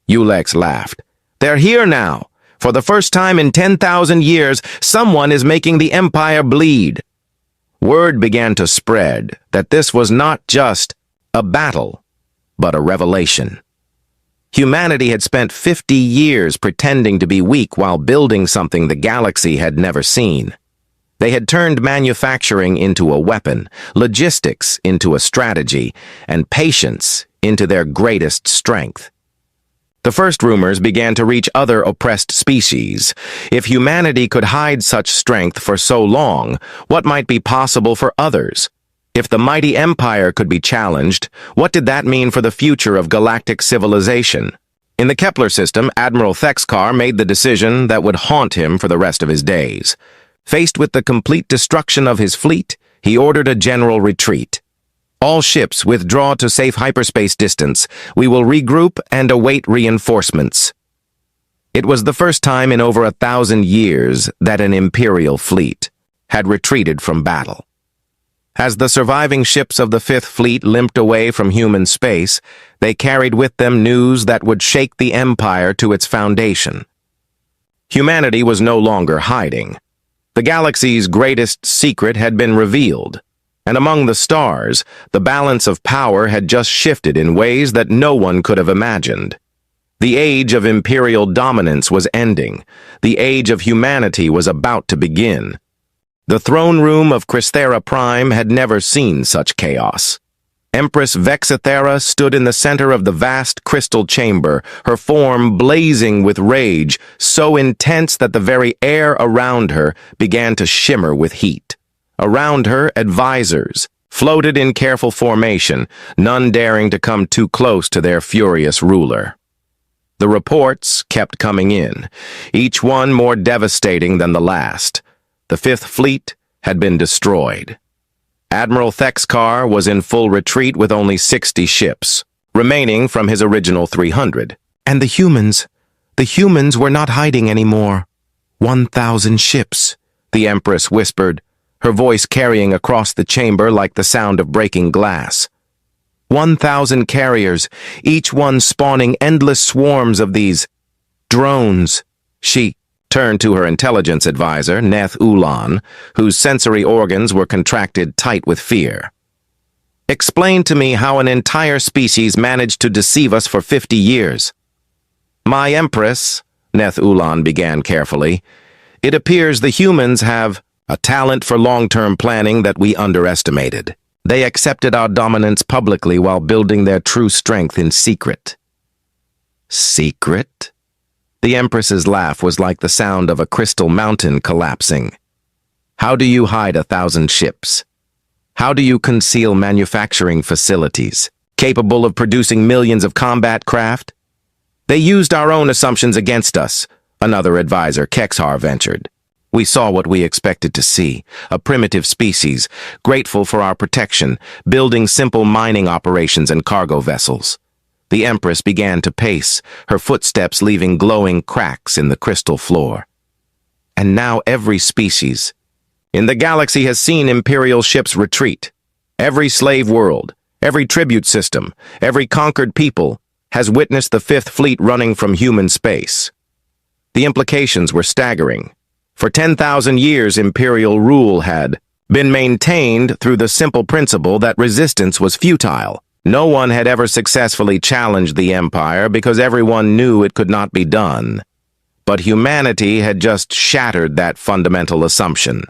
Ulex laughed. "They're here now. For the first time in 10,000 years, someone is making the Empire bleed." Word began to spread that this was not just a battle, but a revelation. Humanity had spent 50 years pretending to be weak while building something the galaxy had never seen. They had turned manufacturing into a weapon, logistics into a strategy, and patience into their greatest strength. The first rumors began to reach other oppressed species. If humanity could hide such strength for so long, what might be possible for others? If the mighty empire could be challenged, what did that mean for the future of galactic civilization? In the Kepler system, Admiral Thexkar made the decision that would haunt him for the rest of his days. Faced with the complete destruction of his fleet, he ordered a general retreat. "All ships withdraw to safe hyperspace distance. We will regroup and await reinforcements." It was the first time in over 1,000 years that an Imperial fleet had retreated from battle. As the surviving ships of the Fifth Fleet limped away from human space, they carried with them news that would shake the Empire to its foundation. Humanity was no longer hiding. The galaxy's greatest secret had been revealed, and among the stars, the balance of power had just shifted in ways that no one could have imagined. The age of imperial dominance was ending. The age of humanity was about to begin. The throne room of Crysthera Prime had never seen such chaos. Empress Vexithera stood in the center of the vast crystal chamber, her form blazing with rage, so intense that the very air around her began to shimmer with heat. Around her, advisors floated in careful formation, none daring to come too close to their furious ruler. The reports kept coming in, each one more devastating than the last. The Fifth Fleet had been destroyed. Admiral Thexkar was in full retreat with only 60 ships, remaining from his original 300. And the humans were not hiding anymore. 1,000 ships, the Empress whispered, her voice carrying across the chamber like the sound of breaking glass. 1,000 carriers, each one spawning endless swarms of these drones. She turned to her intelligence advisor, Neth Ulan, whose sensory organs were contracted tight with fear. Explain to me how an entire species managed to deceive us for 50 years. My Empress, Neth Ulan began carefully, it appears the humans have a talent for long-term planning that we underestimated. They accepted our dominance publicly while building their true strength in secret. Secret? The Empress's laugh was like the sound of a crystal mountain collapsing. How do you hide 1,000 ships? How do you conceal manufacturing facilities, capable of producing millions of combat craft? They used our own assumptions against us, another advisor, Kexhar, ventured. We saw what we expected to see, a primitive species, grateful for our protection, building simple mining operations and cargo vessels. The Empress began to pace, her footsteps leaving glowing cracks in the crystal floor. And now every species in the galaxy has seen Imperial ships retreat. Every slave world, every tribute system, every conquered people has witnessed the Fifth Fleet running from human space. The implications were staggering. For 10,000 years, Imperial rule had been maintained through the simple principle that resistance was futile. No one had ever successfully challenged the Empire because everyone knew it could not be done. But humanity had just shattered that fundamental assumption.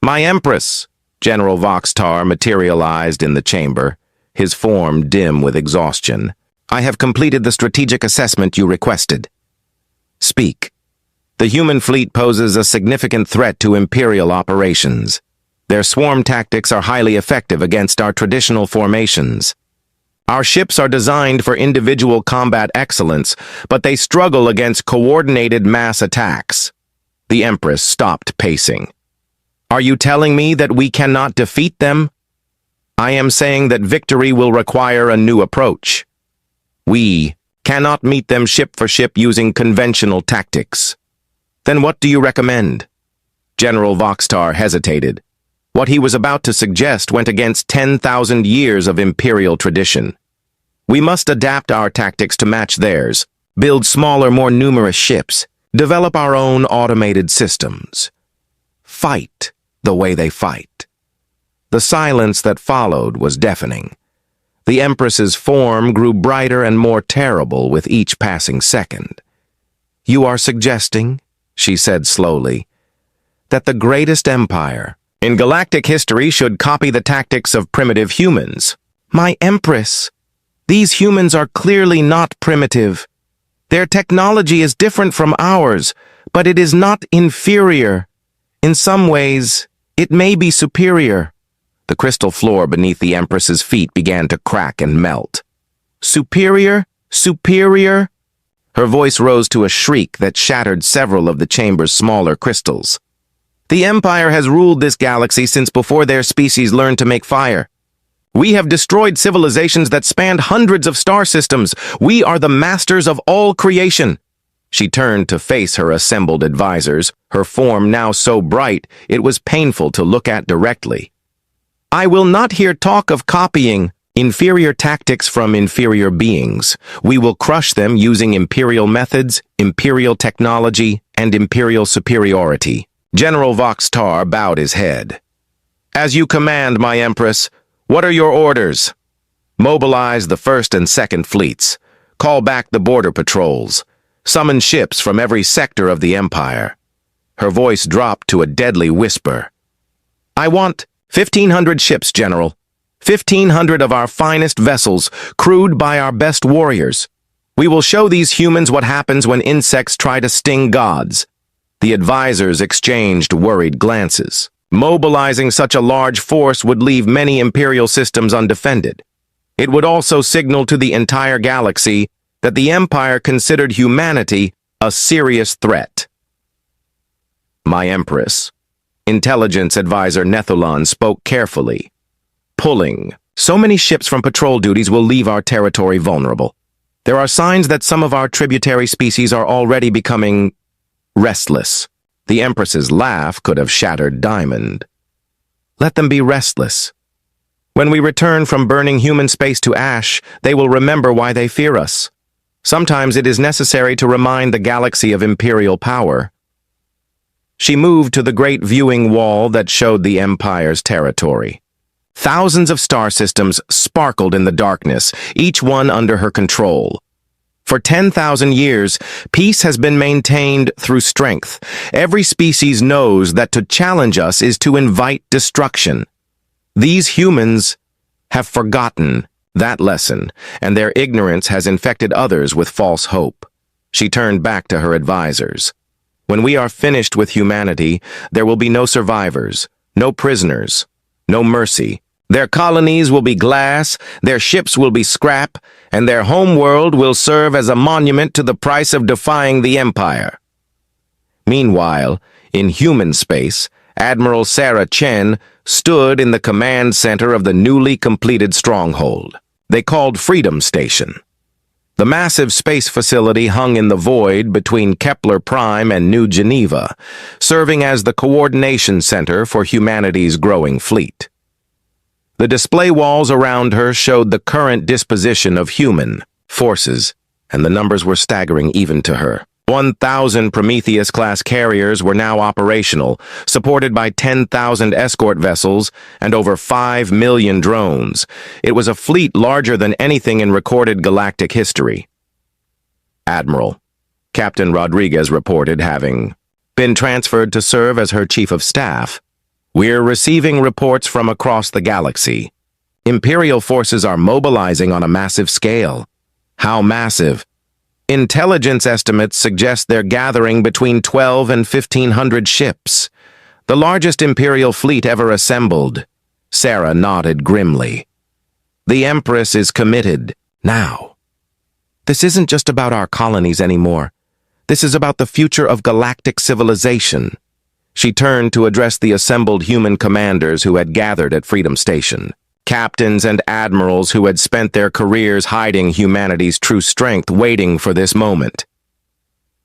My Empress, General Voxtar materialized in the chamber, his form dim with exhaustion. I have completed the strategic assessment you requested. Speak. The human fleet poses a significant threat to Imperial operations. Their swarm tactics are highly effective against our traditional formations. Our ships are designed for individual combat excellence, but they struggle against coordinated mass attacks. The Empress stopped pacing. Are you telling me that we cannot defeat them? I am saying that victory will require a new approach. We cannot meet them ship for ship using conventional tactics. Then what do you recommend? General Voxtar hesitated. What he was about to suggest went against 10,000 years of Imperial tradition. We must adapt our tactics to match theirs, build smaller, more numerous ships, develop our own automated systems. Fight the way they fight. The silence that followed was deafening. The Empress's form grew brighter and more terrible with each passing second. You are suggesting, she said slowly, that the greatest empire in galactic history should copy the tactics of primitive humans. My Empress, these humans are clearly not primitive. Their technology is different from ours, but it is not inferior. In some ways, it may be superior. The crystal floor beneath the Empress's feet began to crack and melt. Superior? Superior? Her voice rose to a shriek that shattered several of the chamber's smaller crystals. The Empire has ruled this galaxy since before their species learned to make fire. We have destroyed civilizations that spanned hundreds of star systems. We are the masters of all creation. She turned to face her assembled advisors, her form now so bright it was painful to look at directly. I will not hear talk of copying inferior tactics from inferior beings. We will crush them using imperial methods, imperial technology, and imperial superiority. General Voxtar bowed his head. As you command, my Empress, what are your orders? Mobilize the First and Second Fleets. Call back the border patrols. Summon ships from every sector of the Empire. Her voice dropped to a deadly whisper. I want 1,500 ships, General. 1,500 of our finest vessels, crewed by our best warriors. We will show these humans what happens when insects try to sting gods. The advisors exchanged worried glances. Mobilizing such a large force would leave many Imperial systems undefended. It would also signal to the entire galaxy that the Empire considered humanity a serious threat. My Empress, Intelligence Advisor Netholon spoke carefully. Pulling. So many ships from patrol duties will leave our territory vulnerable. There are signs that some of our tributary species are already becoming restless. The Empress's laugh could have shattered diamond. Let them be restless. When we return from burning human space to ash, they will remember why they fear us. Sometimes it is necessary to remind the galaxy of Imperial power. She moved to the great viewing wall that showed the Empire's territory. Thousands of star systems sparkled in the darkness, each one under her control. For 10,000 years, peace has been maintained through strength. Every species knows that to challenge us is to invite destruction. These humans have forgotten that lesson, and their ignorance has infected others with false hope. She turned back to her advisors. When we are finished with humanity, there will be no survivors, no prisoners, no mercy. Their colonies will be glass, their ships will be scrap, and their homeworld will serve as a monument to the price of defying the Empire. Meanwhile, in human space, Admiral Sarah Chen stood in the command center of the newly completed stronghold. They called Freedom Station. The massive space facility hung in the void between Kepler Prime and New Geneva, serving as the coordination center for humanity's growing fleet. The display walls around her showed the current disposition of human forces, and the numbers were staggering even to her. 1,000 Prometheus-class carriers were now operational, supported by 10,000 escort vessels and over 5 million drones. It was a fleet larger than anything in recorded galactic history. Admiral, Captain Rodriguez reported, having been transferred to serve as her chief of staff. We're receiving reports from across the galaxy. Imperial forces are mobilizing on a massive scale. How massive? Intelligence estimates suggest they're gathering between 12 and 1,500 ships. The largest Imperial fleet ever assembled. Sarah nodded grimly. The Empress is committed. Now. This isn't just about our colonies anymore. This is about the future of galactic civilization. She turned to address the assembled human commanders who had gathered at Freedom Station. Captains and admirals who had spent their careers hiding humanity's true strength, waiting for this moment.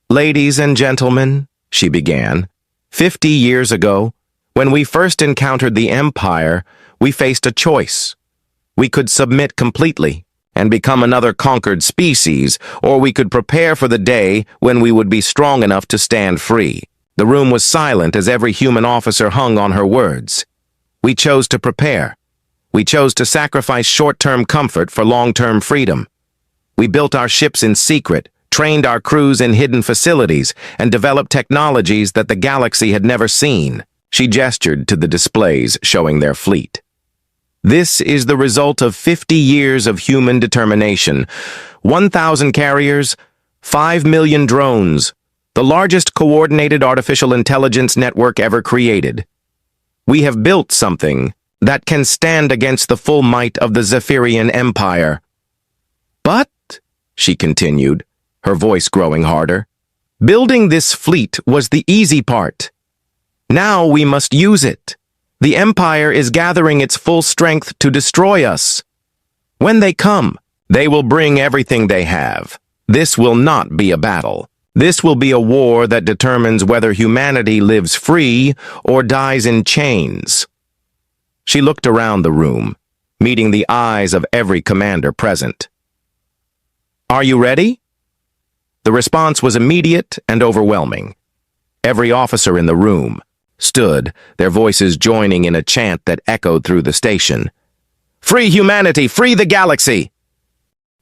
Ladies and gentlemen, she began, 50 years ago, when we first encountered the Empire, we faced a choice. We could submit completely and become another conquered species, or we could prepare for the day when we would be strong enough to stand free. The room was silent as every human officer hung on her words. We chose to prepare. We chose to sacrifice short-term comfort for long-term freedom. We built our ships in secret, trained our crews in hidden facilities, and developed technologies that the galaxy had never seen. She gestured to the displays showing their fleet. This is the result of 50 years of human determination. 1,000 carriers, 5 million drones, the largest coordinated artificial intelligence network ever created. We have built something that can stand against the full might of the Zephyrian Empire. But, she continued, her voice growing harder, building this fleet was the easy part. Now we must use it. The Empire is gathering its full strength to destroy us. When they come, they will bring everything they have. This will not be a battle. This will be a war that determines whether humanity lives free or dies in chains. She looked around the room, meeting the eyes of every commander present. Are you ready? The response was immediate and overwhelming. Every officer in the room stood, their voices joining in a chant that echoed through the station. Free humanity! Free the galaxy!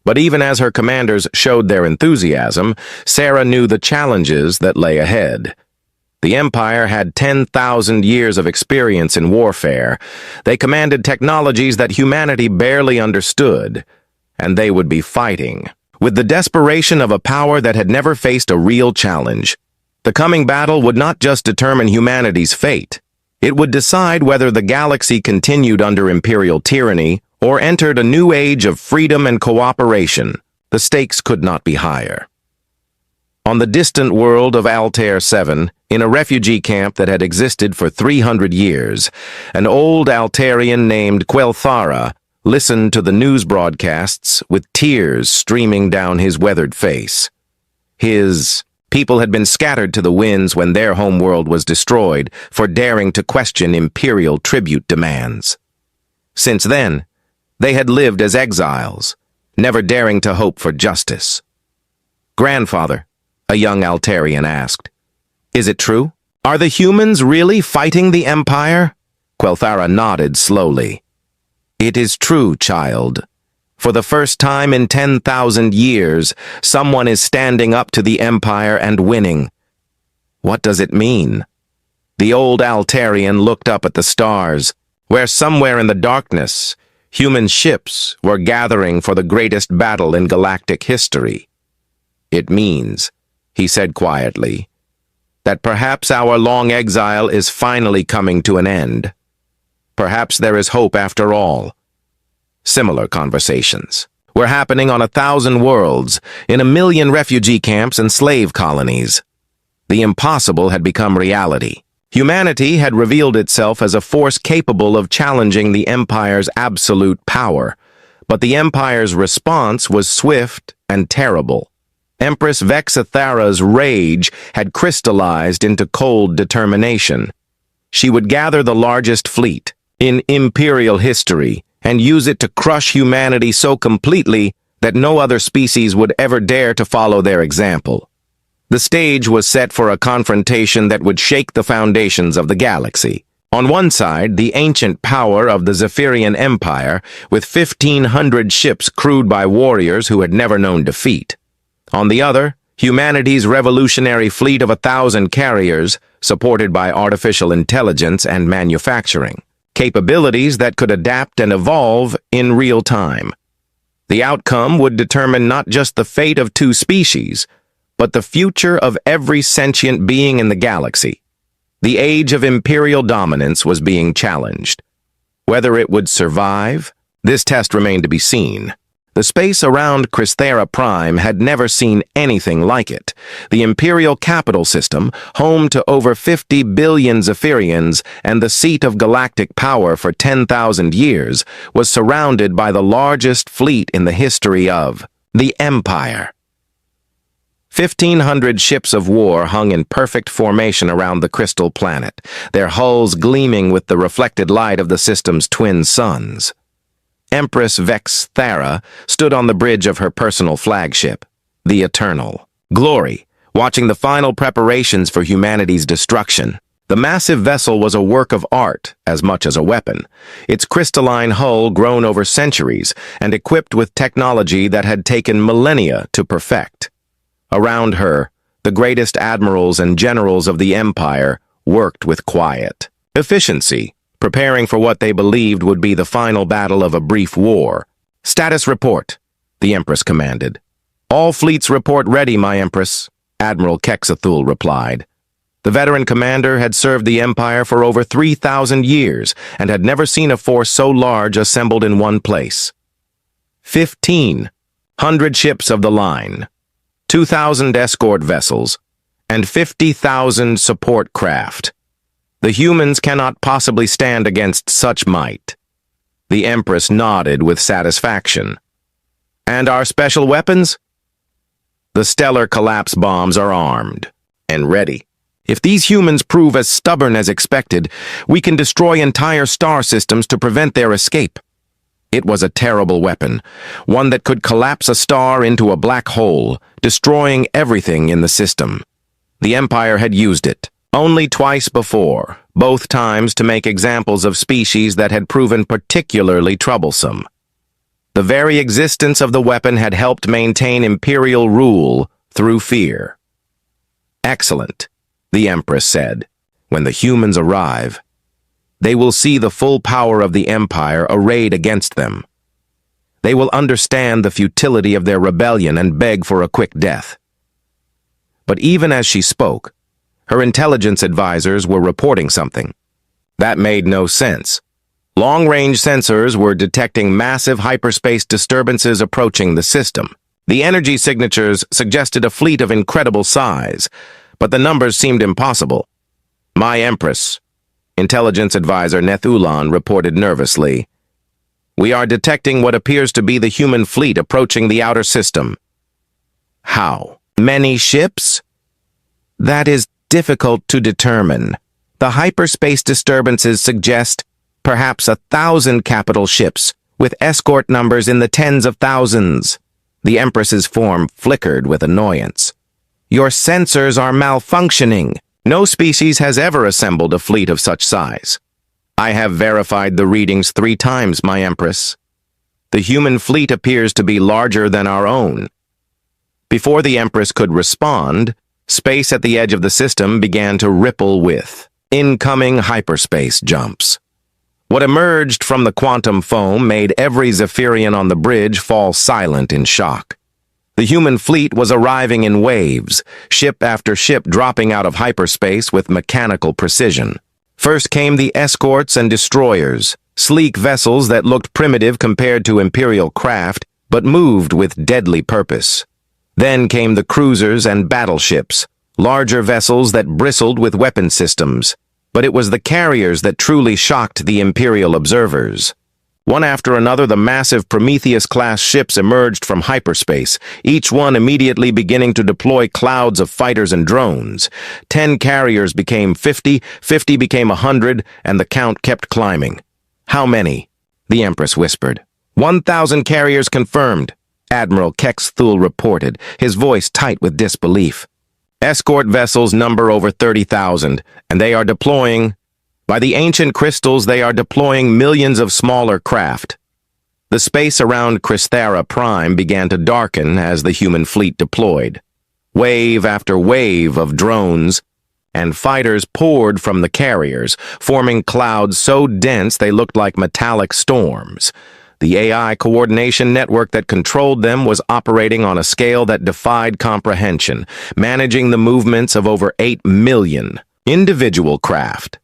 But even as her commanders showed their enthusiasm, Sarah knew the challenges that lay ahead. The Empire had 10,000 years of experience in warfare. They commanded technologies that humanity barely understood, and they would be fighting with the desperation of a power that had never faced a real challenge. The coming battle would not just determine humanity's fate. It would decide whether the galaxy continued under imperial tyranny or entered a new age of freedom and cooperation. The stakes could not be higher. On the distant world of Altair 7, in a refugee camp that had existed for 300 years, an old Altarian named Quelthara listened to the news broadcasts with tears streaming down his weathered face. His people had been scattered to the winds when their homeworld was destroyed for daring to question imperial tribute demands. Since then, they had lived as exiles, never daring to hope for justice. "Grandfather," a young Altarian asked, "is it true? Are the humans really fighting the Empire?" Quelthara nodded slowly. "It is true, child. For the first time in 10,000 years, someone is standing up to the Empire and winning." "What does it mean?" The old Altarian looked up at the stars, where somewhere in the darkness, human ships were gathering for the greatest battle in galactic history. "It means," he said quietly, "that perhaps our long exile is finally coming to an end. Perhaps there is hope after all." Similar conversations were happening on 1,000 worlds, in 1,000,000 refugee camps and slave colonies. The impossible had become reality. Humanity had revealed itself as a force capable of challenging the Empire's absolute power, but the Empire's response was swift and terrible. Empress Vexathara's rage had crystallized into cold determination. She would gather the largest fleet in imperial history and use it to crush humanity so completely that no other species would ever dare to follow their example. The stage was set for a confrontation that would shake the foundations of the galaxy. On one side, the ancient power of the Zephyrian Empire, with 1,500 ships crewed by warriors who had never known defeat. On the other, humanity's revolutionary fleet of 1,000 carriers, supported by artificial intelligence and manufacturing, capabilities that could adapt and evolve in real time. The outcome would determine not just the fate of two species, but the future of every sentient being in the galaxy. The age of imperial dominance was being challenged. Whether it would survive, this test remained to be seen. The space around Crysthera Prime had never seen anything like it. The imperial capital system, home to over 50 billion Zephyrians and the seat of galactic power for 10,000 years, was surrounded by the largest fleet in the history of the Empire. 1,500 ships of war hung in perfect formation around the crystal planet, their hulls gleaming with the reflected light of the system's twin suns. Empress Vexathara stood on the bridge of her personal flagship, the Eternal Glory, watching the final preparations for humanity's destruction. The massive vessel was a work of art as much as a weapon, its crystalline hull grown over centuries and equipped with technology that had taken millennia to perfect. Around her, the greatest admirals and generals of the Empire worked with quiet efficiency, preparing for what they believed would be the final battle of a brief war. "Status report," the Empress commanded. "All fleets report ready, my Empress," Admiral Kexathul replied. The veteran commander had served the Empire for over 3,000 years and had never seen a force so large assembled in one place. 1,500 ships of the line, 2,000 escort vessels, and 50,000 support craft. The humans cannot possibly stand against such might. The Empress nodded with satisfaction. "And our special weapons?" "The stellar collapse bombs are armed and ready. If these humans prove as stubborn as expected, we can destroy entire star systems to prevent their escape." It was a terrible weapon, one that could collapse a star into a black hole, destroying everything in the system. The Empire had used it only twice before, both times to make examples of species that had proven particularly troublesome. The very existence of the weapon had helped maintain imperial rule through fear. "Excellent," the Empress said. "When the humans arrive, they will see the full power of the Empire arrayed against them. They will understand the futility of their rebellion and beg for a quick death." But even as she spoke, her intelligence advisors were reporting something. That made no sense. Long-range sensors were detecting massive hyperspace disturbances approaching the system. The energy signatures suggested a fleet of incredible size, but the numbers seemed impossible. "My Empress," Intelligence Advisor Nethulan reported nervously, "we are detecting what appears to be the human fleet approaching the outer system." "How many ships?" "That is difficult to determine. The hyperspace disturbances suggest perhaps 1,000 capital ships, with escort numbers in the tens of thousands." The Empress's form flickered with annoyance. "Your sensors are malfunctioning. No species has ever assembled a fleet of such size." "I have verified the readings 3 times, my Empress. The human fleet appears to be larger than our own." Before the Empress could respond, space at the edge of the system began to ripple with incoming hyperspace jumps. What emerged from the quantum foam made every Zephyrian on the bridge fall silent in shock. The human fleet was arriving in waves, ship after ship dropping out of hyperspace with mechanical precision. First came the escorts and destroyers, sleek vessels that looked primitive compared to Imperial craft, but moved with deadly purpose. Then came the cruisers and battleships, larger vessels that bristled with weapon systems. But it was the carriers that truly shocked the Imperial observers. One after another, the massive Prometheus-class ships emerged from hyperspace, each one immediately beginning to deploy clouds of fighters and drones. 10 carriers became 50, 50 became 100, and the count kept climbing. "How many?" the Empress whispered. 1,000 carriers confirmed, Admiral Kexthul reported, his voice tight with disbelief. "Escort vessels number over 30,000, and they are deploying. By the ancient crystals, they are deploying millions of smaller craft." The space around Crysthera Prime began to darken as the human fleet deployed. Wave after wave of drones and fighters poured from the carriers, forming clouds so dense they looked like metallic storms. The AI coordination network that controlled them was operating on a scale that defied comprehension, managing the movements of over 8 million individual craft.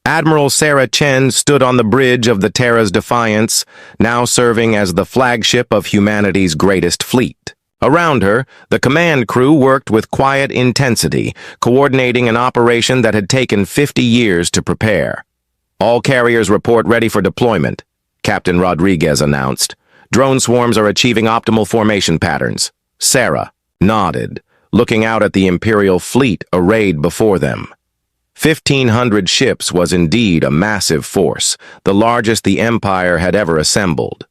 Admiral Sarah Chen stood on the bridge of the Terra's Defiance, now serving as the flagship of humanity's greatest fleet. Around her, the command crew worked with quiet intensity, coordinating an operation that had taken 50 years to prepare. "All carriers report ready for deployment," Captain Rodriguez announced. "Drone swarms are achieving optimal formation patterns." Sarah nodded, looking out at the Imperial fleet arrayed before them. 1,500 ships was indeed a massive force, the largest the Empire had ever assembled.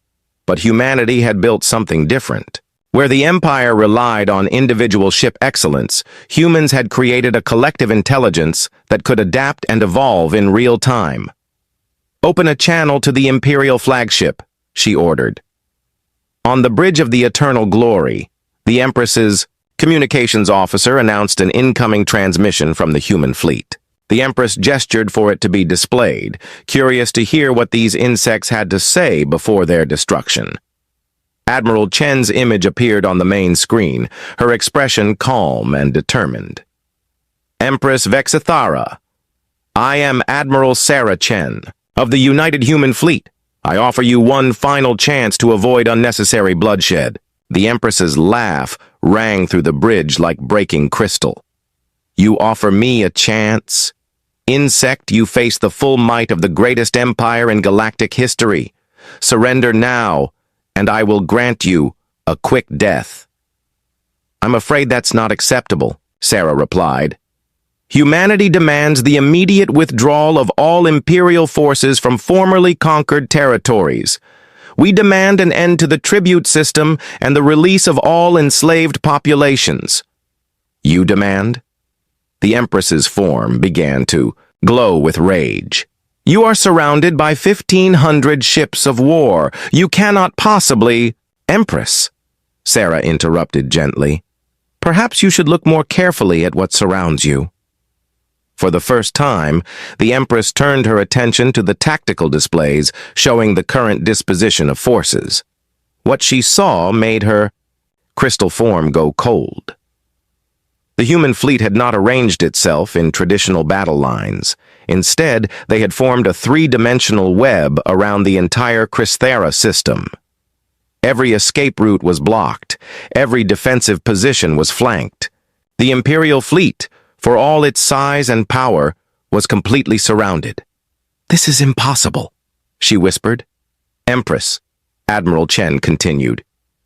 But humanity had built something different. Where the Empire relied on individual ship excellence, humans had created a collective intelligence that could adapt and evolve in real time. "Open a channel to the Imperial flagship," she ordered. On the bridge of the Eternal Glory, the Empress's communications officer announced an incoming transmission from the human fleet. The Empress gestured for it to be displayed, curious to hear what these insects had to say before their destruction. Admiral Chen's image appeared on the main screen, her expression calm and determined. "Empress Vexithara, I am Admiral Sarah Chen of the United Human Fleet. I offer you one final chance to avoid unnecessary bloodshed." The Empress's laugh rang through the bridge like breaking crystal. "You offer me a chance? Insect, you face the full might of the greatest empire in galactic history. Surrender now, and I will grant you a quick death." "I'm afraid that's not acceptable," Sarah replied. "Humanity demands the immediate withdrawal of all Imperial forces from formerly conquered territories. We demand an end to the tribute system and the release of all enslaved populations." "You demand?" The Empress's form began to glow with rage. You are surrounded by 1,500 ships of war. You cannot possibly— Empress, Sarah interrupted gently. Perhaps you should look more carefully at what surrounds you. For the first time, the Empress turned her attention to the tactical displays showing the current disposition of forces. What she saw made her crystal form go cold. The human fleet had not arranged itself in traditional battle lines. Instead, they had formed a three-dimensional web around the entire Crysthera system. Every escape route was blocked. Every defensive position was flanked. The Imperial fleet, for all its size and power, was completely surrounded. "This is impossible," she whispered. "Empress," Admiral Chen continued,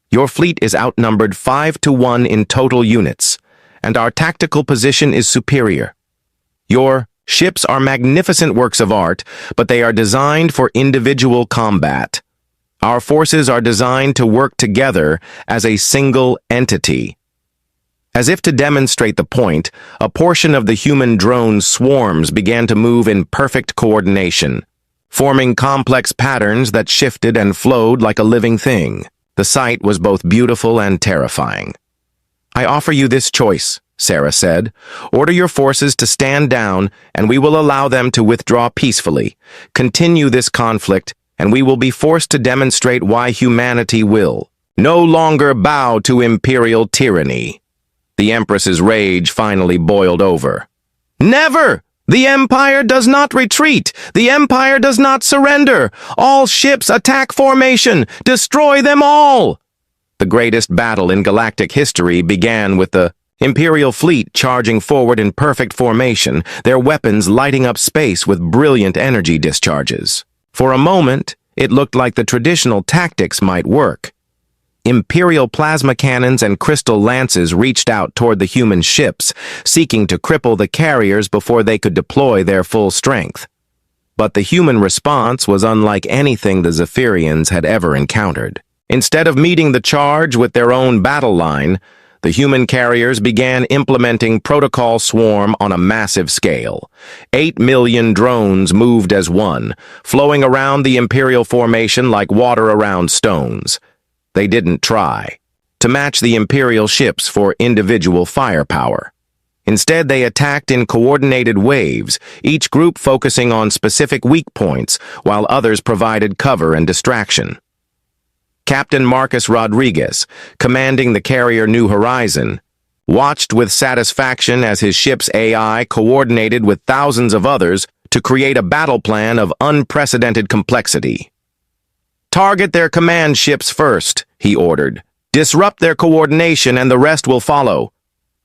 "your fleet is outnumbered 5-to-1 in total units, and our tactical position is superior. Your ships are magnificent works of art, but they are designed for individual combat. Our forces are designed to work together as a single entity." As if to demonstrate the point, a portion of the human drone swarms began to move in perfect coordination, forming complex patterns that shifted and flowed like a living thing. The sight was both beautiful and terrifying. "I offer you this choice," Sarah said. "Order your forces to stand down, and we will allow them to withdraw peacefully. Continue this conflict, and we will be forced to demonstrate why humanity will no longer bow to imperial tyranny." The Empress's rage finally boiled over. "Never! The Empire does not retreat! The Empire does not surrender! All ships attack formation! Destroy them all!" The greatest battle in galactic history began with the Imperial fleet charging forward in perfect formation, their weapons lighting up space with brilliant energy discharges. For a moment, it looked like the traditional tactics might work. Imperial plasma cannons and crystal lances reached out toward the human ships, seeking to cripple the carriers before they could deploy their full strength. But the human response was unlike anything the Zephyrians had ever encountered. Instead of meeting the charge with their own battle line, the human carriers began implementing Protocol Swarm on a massive scale. 8 million drones moved as one, flowing around the Imperial formation like water around stones. They didn't try to match the Imperial ships for individual firepower. Instead, they attacked in coordinated waves, each group focusing on specific weak points, while others provided cover and distraction. Captain Marcus Rodriguez, commanding the carrier New Horizon, watched with satisfaction as his ship's AI coordinated with thousands of others to create a battle plan of unprecedented complexity. "Target their command ships first," he ordered. "Disrupt their coordination and the rest will follow."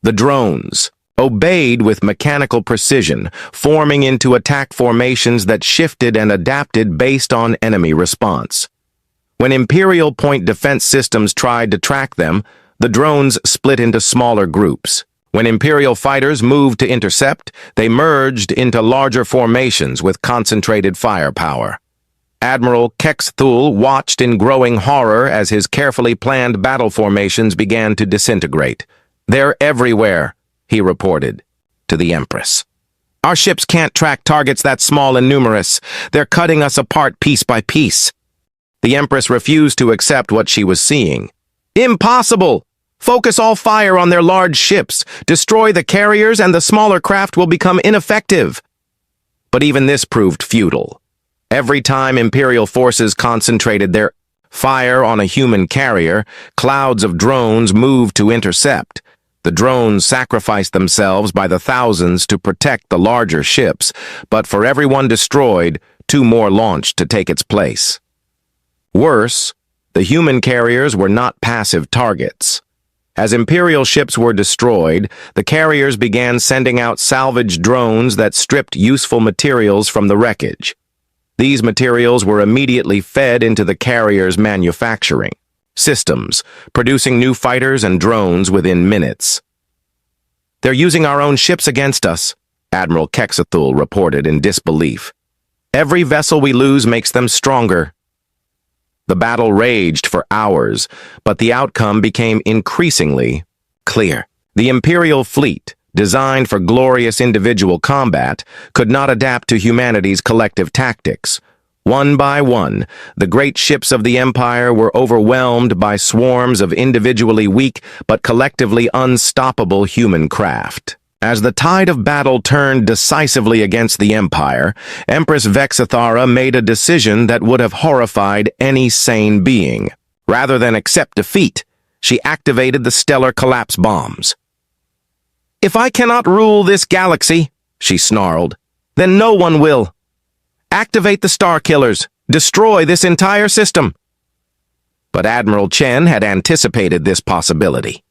The drones obeyed with mechanical precision, forming into attack formations that shifted and adapted based on enemy response. When Imperial point defense systems tried to track them, the drones split into smaller groups. When Imperial fighters moved to intercept, they merged into larger formations with concentrated firepower. Admiral Kexthul watched in growing horror as his carefully planned battle formations began to disintegrate. "They're everywhere," he reported to the Empress. "Our ships can't track targets that small and numerous. They're cutting us apart piece by piece." The Empress refused to accept what she was seeing. "Impossible! Focus all fire on their large ships. Destroy the carriers and the smaller craft will become ineffective." But even this proved futile. Every time Imperial forces concentrated their fire on a human carrier, clouds of drones moved to intercept. The drones sacrificed themselves by the thousands to protect the larger ships, but for every one destroyed, 2 more launched to take its place. Worse, the human carriers were not passive targets. As Imperial ships were destroyed, the carriers began sending out salvage drones that stripped useful materials from the wreckage. These materials were immediately fed into the carriers' manufacturing systems, producing new fighters and drones within minutes. "They're using our own ships against us," Admiral Kexthul reported in disbelief. "Every vessel we lose makes them stronger." The battle raged for hours, but the outcome became increasingly clear. The Imperial fleet, designed for glorious individual combat, could not adapt to humanity's collective tactics. One by one, the great ships of the Empire were overwhelmed by swarms of individually weak but collectively unstoppable human craft. As the tide of battle turned decisively against the Empire, Empress Vexithara made a decision that would have horrified any sane being. Rather than accept defeat, she activated the stellar collapse bombs. "If I cannot rule this galaxy," she snarled, "then no one will. Activate the Star Killers. Destroy this entire system." But Admiral Chen had anticipated this possibility.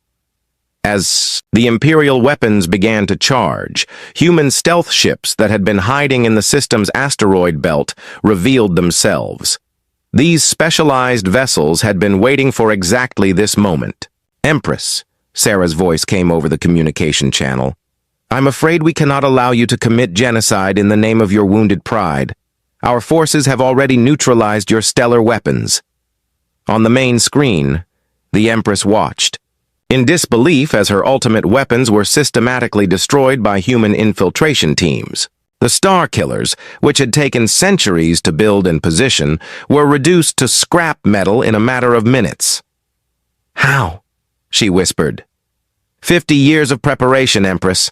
As the Imperial weapons began to charge, human stealth ships that had been hiding in the system's asteroid belt revealed themselves. These specialized vessels had been waiting for exactly this moment. "Empress," Sarah's voice came over the communication channel, "I'm afraid we cannot allow you to commit genocide in the name of your wounded pride. Our forces have already neutralized your stellar weapons." On the main screen, the Empress watched, in disbelief as her ultimate weapons were systematically destroyed by human infiltration teams. The Star Killers, which had taken centuries to build and position, were reduced to scrap metal in a matter of minutes. "How?" she whispered. 50 years of preparation, Empress.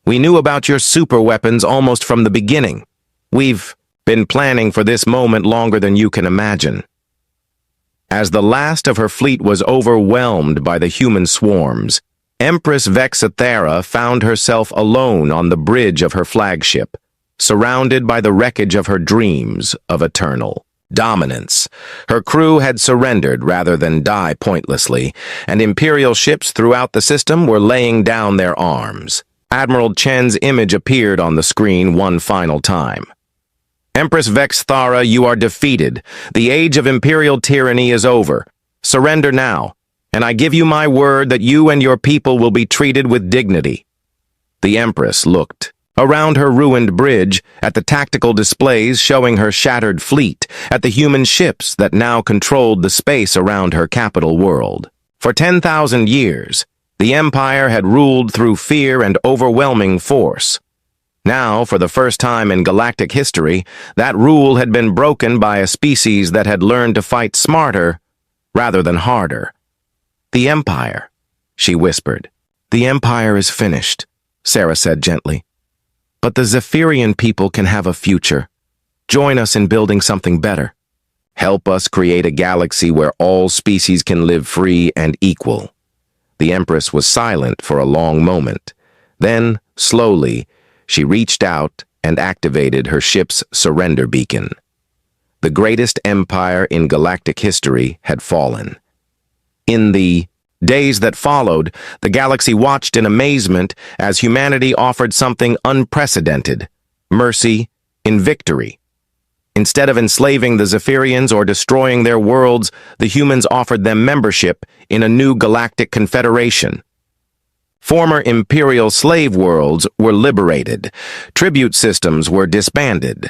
We knew about your super weapons almost from the beginning. We've been planning for this moment longer than you can imagine." As the last of her fleet was overwhelmed by the human swarms, Empress Vexithara found herself alone on the bridge of her flagship, surrounded by the wreckage of her dreams of eternal dominance. Her crew had surrendered rather than die pointlessly, and Imperial ships throughout the system were laying down their arms. Admiral Chen's image appeared on the screen one final time. "Empress Vexithara, you are defeated. The age of Imperial tyranny is over. Surrender now, and I give you my word that you and your people will be treated with dignity." The Empress looked around her ruined bridge, at the tactical displays showing her shattered fleet, at the human ships that now controlled the space around her capital world. For 10,000 years, the Empire had ruled through fear and overwhelming force. Now, for the first time in galactic history, that rule had been broken by a species that had learned to fight smarter rather than harder. "The Empire," she whispered. "The Empire is finished," Sarah said gently. "But the Zephyrian people can have a future. Join us in building something better. Help us create a galaxy where all species can live free and equal." The Empress was silent for a long moment. Then, slowly, she reached out and activated her ship's surrender beacon. The greatest empire in galactic history had fallen. In the days that followed, the galaxy watched in amazement as humanity offered something unprecedented: mercy in victory. Instead of enslaving the Zephyrians or destroying their worlds, the humans offered them membership in a new galactic confederation. Former imperial slave worlds were liberated. Tribute systems were disbanded.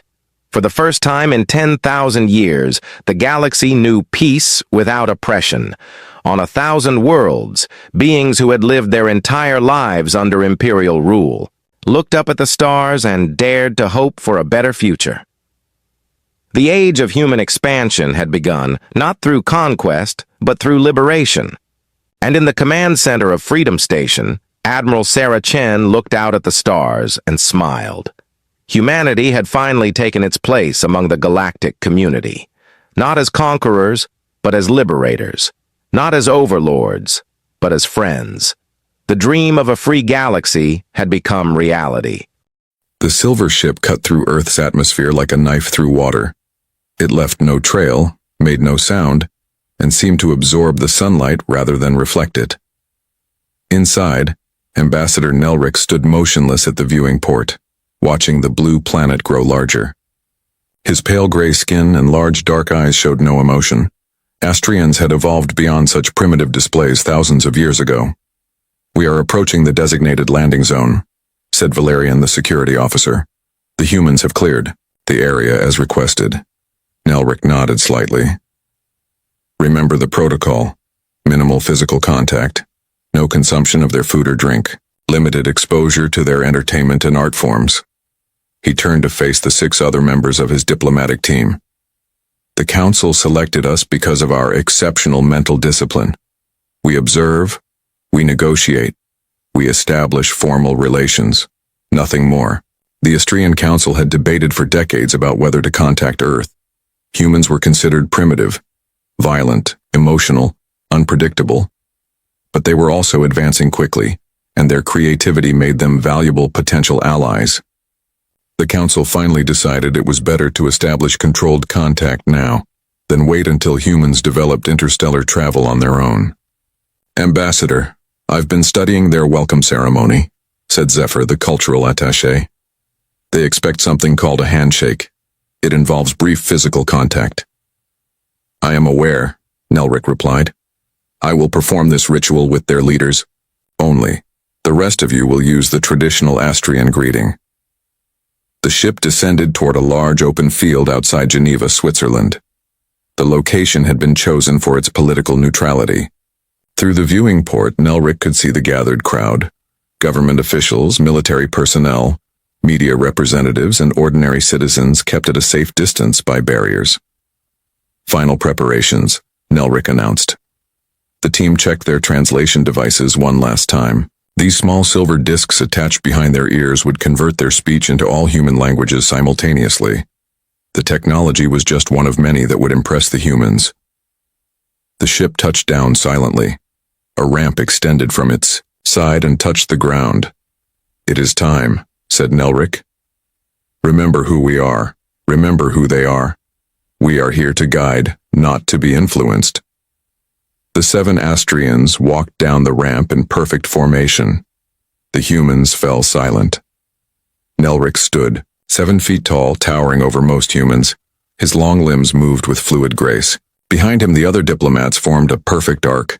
For the first time in 10,000 years, the galaxy knew peace without oppression. On 1,000 worlds, beings who had lived their entire lives under imperial rule looked up at the stars and dared to hope for a better future. The age of human expansion had begun, not through conquest, but through liberation. And in the command center of Freedom Station, Admiral Sarah Chen looked out at the stars and smiled. Humanity had finally taken its place among the galactic community, not as conquerors, but as liberators, not as overlords, but as friends. The dream of a free galaxy had become reality. The silver ship cut through Earth's atmosphere like a knife through water. It left no trail, made no sound, and seemed to absorb the sunlight rather than reflect it. Inside, Ambassador Nelric stood motionless at the viewing port, watching the blue planet grow larger. His pale gray skin and large dark eyes showed no emotion. Astrians had evolved beyond such primitive displays thousands of years ago. "We are approaching the designated landing zone," said Valerian, the security officer. "The humans have cleared the area as requested." Nelric nodded slightly. "Remember the protocol. Minimal physical contact. No consumption of their food or drink. limited exposure to their entertainment and art forms. He turned to face the 6 other members of his diplomatic team. The council selected us because of our exceptional mental discipline. We observe, we negotiate, we establish formal relations. Nothing more. The Astrian Council had debated for decades about whether to contact Earth. Humans were considered primitive, violent, emotional, unpredictable. But they were also advancing quickly, and their creativity made them valuable potential allies. The Council finally decided it was better to establish controlled contact now than wait until humans developed interstellar travel on their own. "Ambassador, I've been studying their welcome ceremony," said Zephyr, the cultural attaché. "They expect something called a handshake. It involves brief physical contact." "I am aware," Nelric replied. "I will perform this ritual with their leaders only. The rest of you will use the traditional Astrian greeting." The ship descended toward a large open field outside Geneva, Switzerland. The location had been chosen for its political neutrality. Through the viewing port, Nelric could see the gathered crowd: government officials, military personnel, media representatives, and ordinary citizens kept at a safe distance by barriers. "Final preparations," Nelric announced. The team checked their translation devices one last time. These small silver discs attached behind their ears would convert their speech into all human languages simultaneously. The technology was just one of many that would impress the humans. The ship touched down silently. A ramp extended from its side and touched the ground. "It is time," said Nelric. "Remember who we are. Remember who they are. We are here to guide, not to be influenced." The 7 Astrians walked down the ramp in perfect formation. The humans fell silent. Nelric stood, 7 feet tall, towering over most humans. His long limbs moved with fluid grace. Behind him, the other diplomats formed a perfect arc.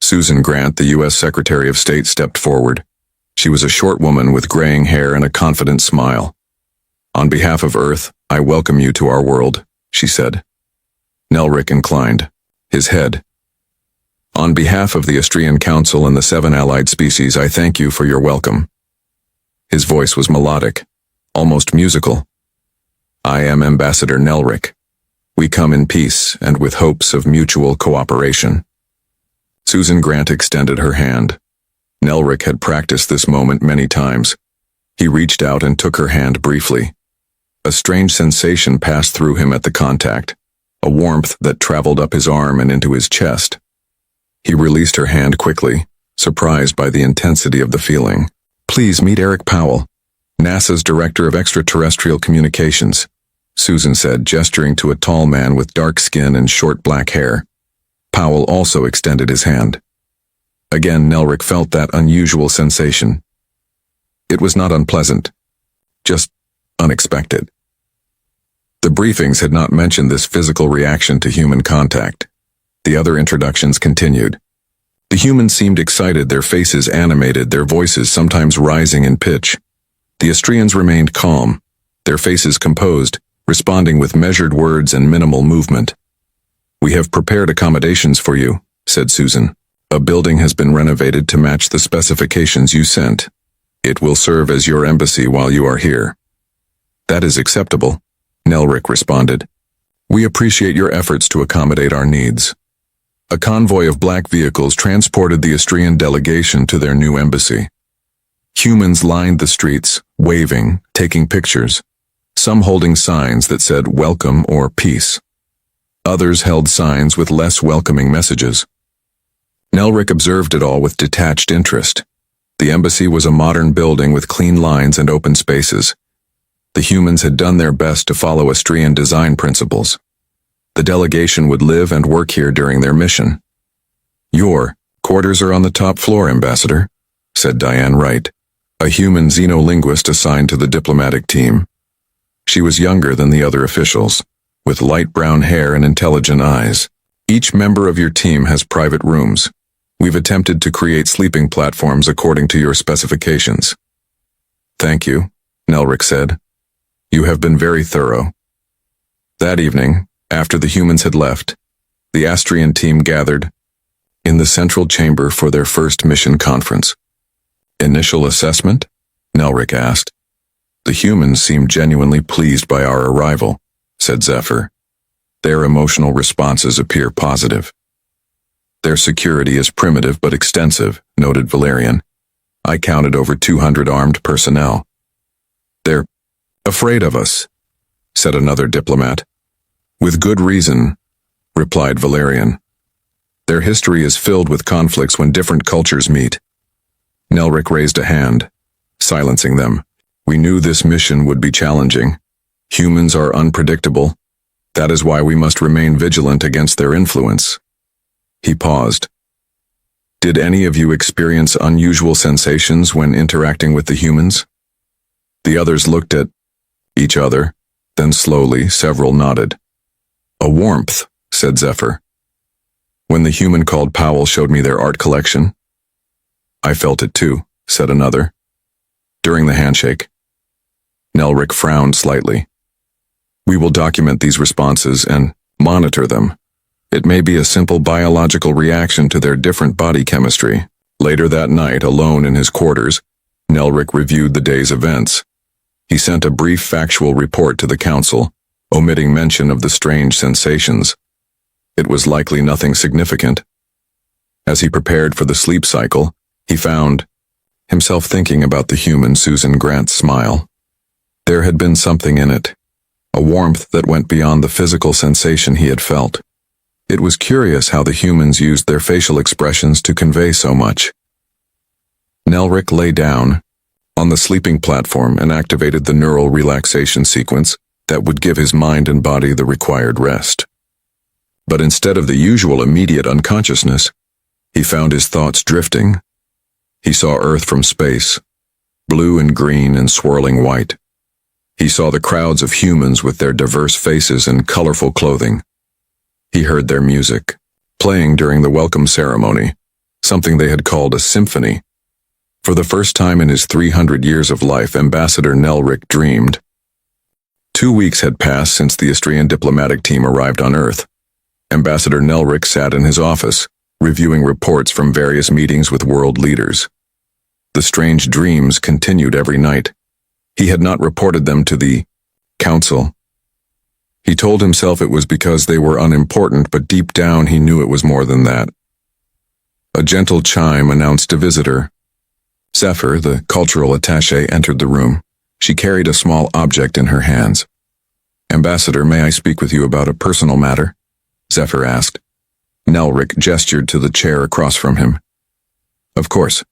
Susan Grant, the U.S. Secretary of State, stepped forward. She was a short woman with graying hair and a confident smile. "On behalf of Earth, I welcome you to our world," she said. Nelric inclined his head. "On behalf of the Astrian Council and the 7 allied species, I thank you for your welcome." His voice was melodic, almost musical. "I am Ambassador Nelric. We come in peace and with hopes of mutual cooperation." Susan Grant extended her hand. Nelric had practiced this moment many times. He reached out and took her hand briefly. A strange sensation passed through him at the contact, a warmth that traveled up his arm and into his chest. He released her hand quickly, surprised by the intensity of the feeling. "Please meet Eric Powell, NASA's Director of Extraterrestrial Communications," Susan said, gesturing to a tall man with dark skin and short black hair. Powell also extended his hand. Again, Nelric felt that unusual sensation. It was not unpleasant, just unexpected. The briefings had not mentioned this physical reaction to human contact. The other introductions continued. The humans seemed excited, their faces animated, their voices sometimes rising in pitch. The Astrians remained calm, their faces composed, responding with measured words and minimal movement. "We have prepared accommodations for you," said Susan. "A building has been renovated to match the specifications you sent. It will serve as your embassy while you are here." "That is acceptable," Nelric responded. "We appreciate your efforts to accommodate our needs." A convoy of black vehicles transported the Astrian delegation to their new embassy. Humans lined the streets, waving, taking pictures, some holding signs that said "Welcome" or "Peace." Others held signs with less welcoming messages. Nelric observed it all with detached interest. The embassy was a modern building with clean lines and open spaces. The humans had done their best to follow Astrian design principles. The delegation would live and work here during their mission. "Your quarters are on the top floor, Ambassador," said Diane Wright, a human xenolinguist assigned to the diplomatic team. She was younger than the other officials, with light brown hair and intelligent eyes. "Each member of your team has private rooms. We've attempted to create sleeping platforms according to your specifications." "Thank you," Nelric said. "You have been very thorough." That evening, after the humans had left, the Astrian team gathered in the central chamber for their first mission conference. Initial assessment? Nelric asked. The humans seemed genuinely pleased by our arrival, said Zephyr. Their emotional responses appear positive. Their security is primitive but extensive, noted Valerian. I counted over 200 armed personnel. They're afraid of us, said another diplomat. With good reason, replied Valerian. Their history is filled with conflicts when different cultures meet. Nelric raised a hand, silencing them. We knew this mission would be challenging. Humans are unpredictable. That is why we must remain vigilant against their influence. He paused. Did any of you experience unusual sensations when interacting with the humans? The others looked at each other, then slowly several nodded. A warmth, said Zephyr. When the human called Powell showed me their art collection. I felt it too, said another. During the handshake. Nelric frowned slightly. We will document these responses and monitor them. It may be a simple biological reaction to their different body chemistry. Later that night, alone in his quarters, Nelric reviewed the day's events. He sent a brief factual report to the council, omitting mention of the strange sensations. It was likely nothing significant. As he prepared for the sleep cycle, he found himself thinking about the human Susan Grant's smile. There had been something in it, a warmth that went beyond the physical sensation he had felt. It was curious how the humans used their facial expressions to convey so much. Nelric lay down on the sleeping platform and activated the neural relaxation sequence that would give his mind and body the required rest. But instead of the usual immediate unconsciousness, he found his thoughts drifting. He saw Earth from space, blue and green and swirling white. He saw the crowds of humans with their diverse faces and colorful clothing. He heard their music, playing during the welcome ceremony, something they had called a symphony. For the first time in his 300 years of life, Ambassador Nelric dreamed. 2 weeks had passed since the Istrian diplomatic team arrived on Earth. Ambassador Nelric sat in his office, reviewing reports from various meetings with world leaders. The strange dreams continued every night. He had not reported them to the council. He told himself it was because they were unimportant, but deep down he knew it was more than that. A gentle chime announced a visitor. Zephyr, the cultural attaché, entered the room. She carried a small object in her hands. Ambassador, may I speak with you about a personal matter? Zephyr asked. Nelric gestured to the chair across from him. Of course.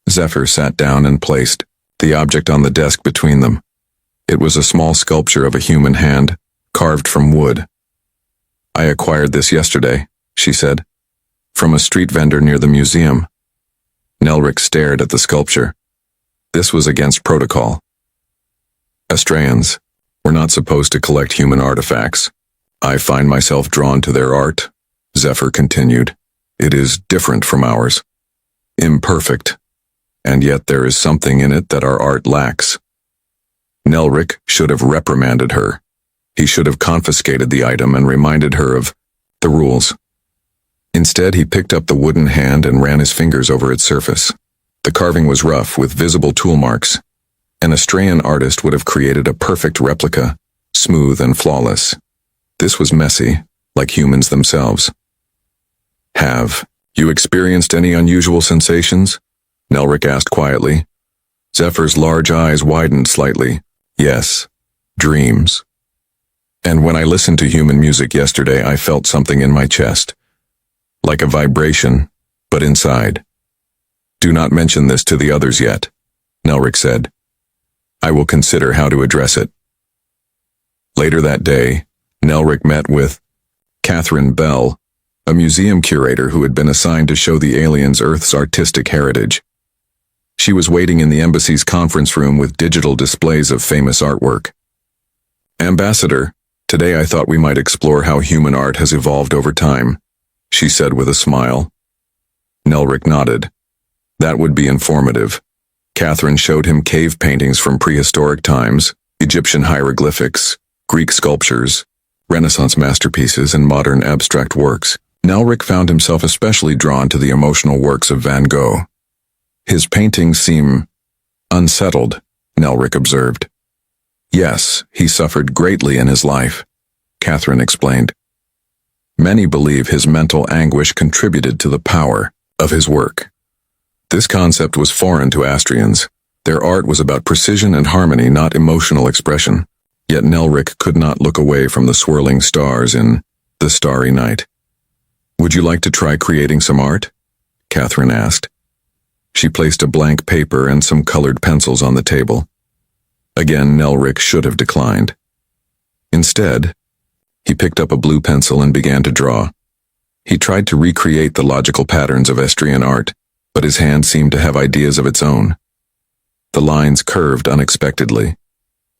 Zephyr sat down and placed the object on the desk between them. It was a small sculpture of a human hand, carved from wood. I acquired this yesterday, she said, from a street vendor near the museum. Nelric stared at the sculpture. This was against protocol. Astrayans were not supposed to collect human artifacts. I find myself drawn to their art, Zephyr continued. It is different from ours. Imperfect. And yet there is something in it that our art lacks. Nelric should have reprimanded her. He should have confiscated the item and reminded her of the rules. Instead, he picked up the wooden hand and ran his fingers over its surface. The carving was rough, with visible tool marks. An Astrayan artist would have created a perfect replica, smooth and flawless. This was messy, like humans themselves. Have you experienced any unusual sensations? Nelric asked quietly. Zephyr's large eyes widened slightly. Yes, dreams. And when I listened to human music yesterday, I felt something in my chest. Like a vibration, but inside. Do not mention this to the others yet, Nelric said. I will consider how to address it. Later that day, Nelric met with Catherine Bell, a museum curator who had been assigned to show the aliens Earth's artistic heritage. She was waiting in the embassy's conference room with digital displays of famous artwork. Ambassador, today I thought we might explore how human art has evolved over time, she said with a smile. Nelric nodded. That would be informative. Catherine showed him cave paintings from prehistoric times, Egyptian hieroglyphics, Greek sculptures, Renaissance masterpieces, and modern abstract works. Nelric found himself especially drawn to the emotional works of Van Gogh. His paintings seem unsettled, Nelric observed. Yes, he suffered greatly in his life, Catherine explained. Many believe his mental anguish contributed to the power of his work. This concept was foreign to Astrians. Their art was about precision and harmony, not emotional expression. Yet Nelric could not look away from the swirling stars in the starry night. Would you like to try creating some art? Catherine asked. She placed a blank paper and some colored pencils on the table. Again, Nelric should have declined. Instead, he picked up a blue pencil and began to draw. He tried to recreate the logical patterns of Estrian art, but his hand seemed to have ideas of its own. The lines curved unexpectedly.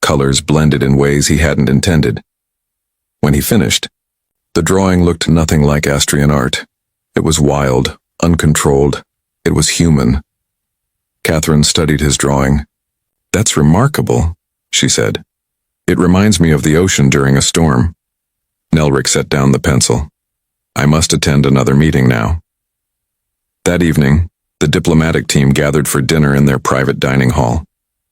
Colors blended in ways he hadn't intended. When he finished, the drawing looked nothing like Astrian art. It was wild, uncontrolled. It was human. Catherine studied his drawing. That's remarkable, she said. It reminds me of the ocean during a storm. Nelric set down the pencil. I must attend another meeting now. That evening, the diplomatic team gathered for dinner in their private dining hall.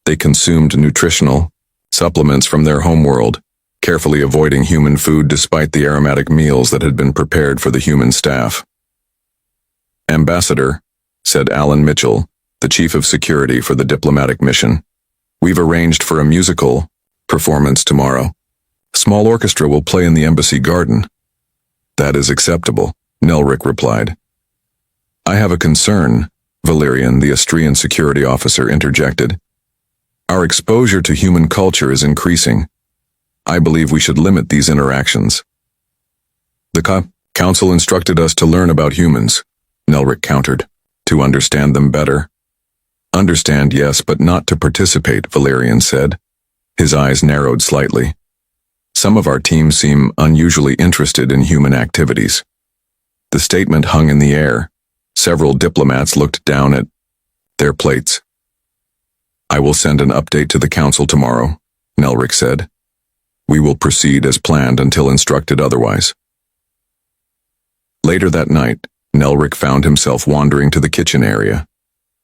They consumed nutritional supplements from their homeworld, carefully avoiding human food despite the aromatic meals that had been prepared for the human staff. Ambassador, said Alan Mitchell, the chief of security for the diplomatic mission, we've arranged for a musical performance tomorrow. Small orchestra will play in the embassy garden. That is acceptable, Nelric replied. I have a concern, Valerian, the Astrian security officer, interjected. Our exposure to human culture is increasing. I believe we should limit these interactions. The council instructed us to learn about humans, Nelric countered, to understand them better. Understand, yes, but not to participate, Valerian said. His eyes narrowed slightly. Some of our team seem unusually interested in human activities. The statement hung in the air. Several diplomats looked down at their plates. I will send an update to the council tomorrow, Nelric said. We will proceed as planned until instructed otherwise. Later that night, Nelric found himself wandering to the kitchen area.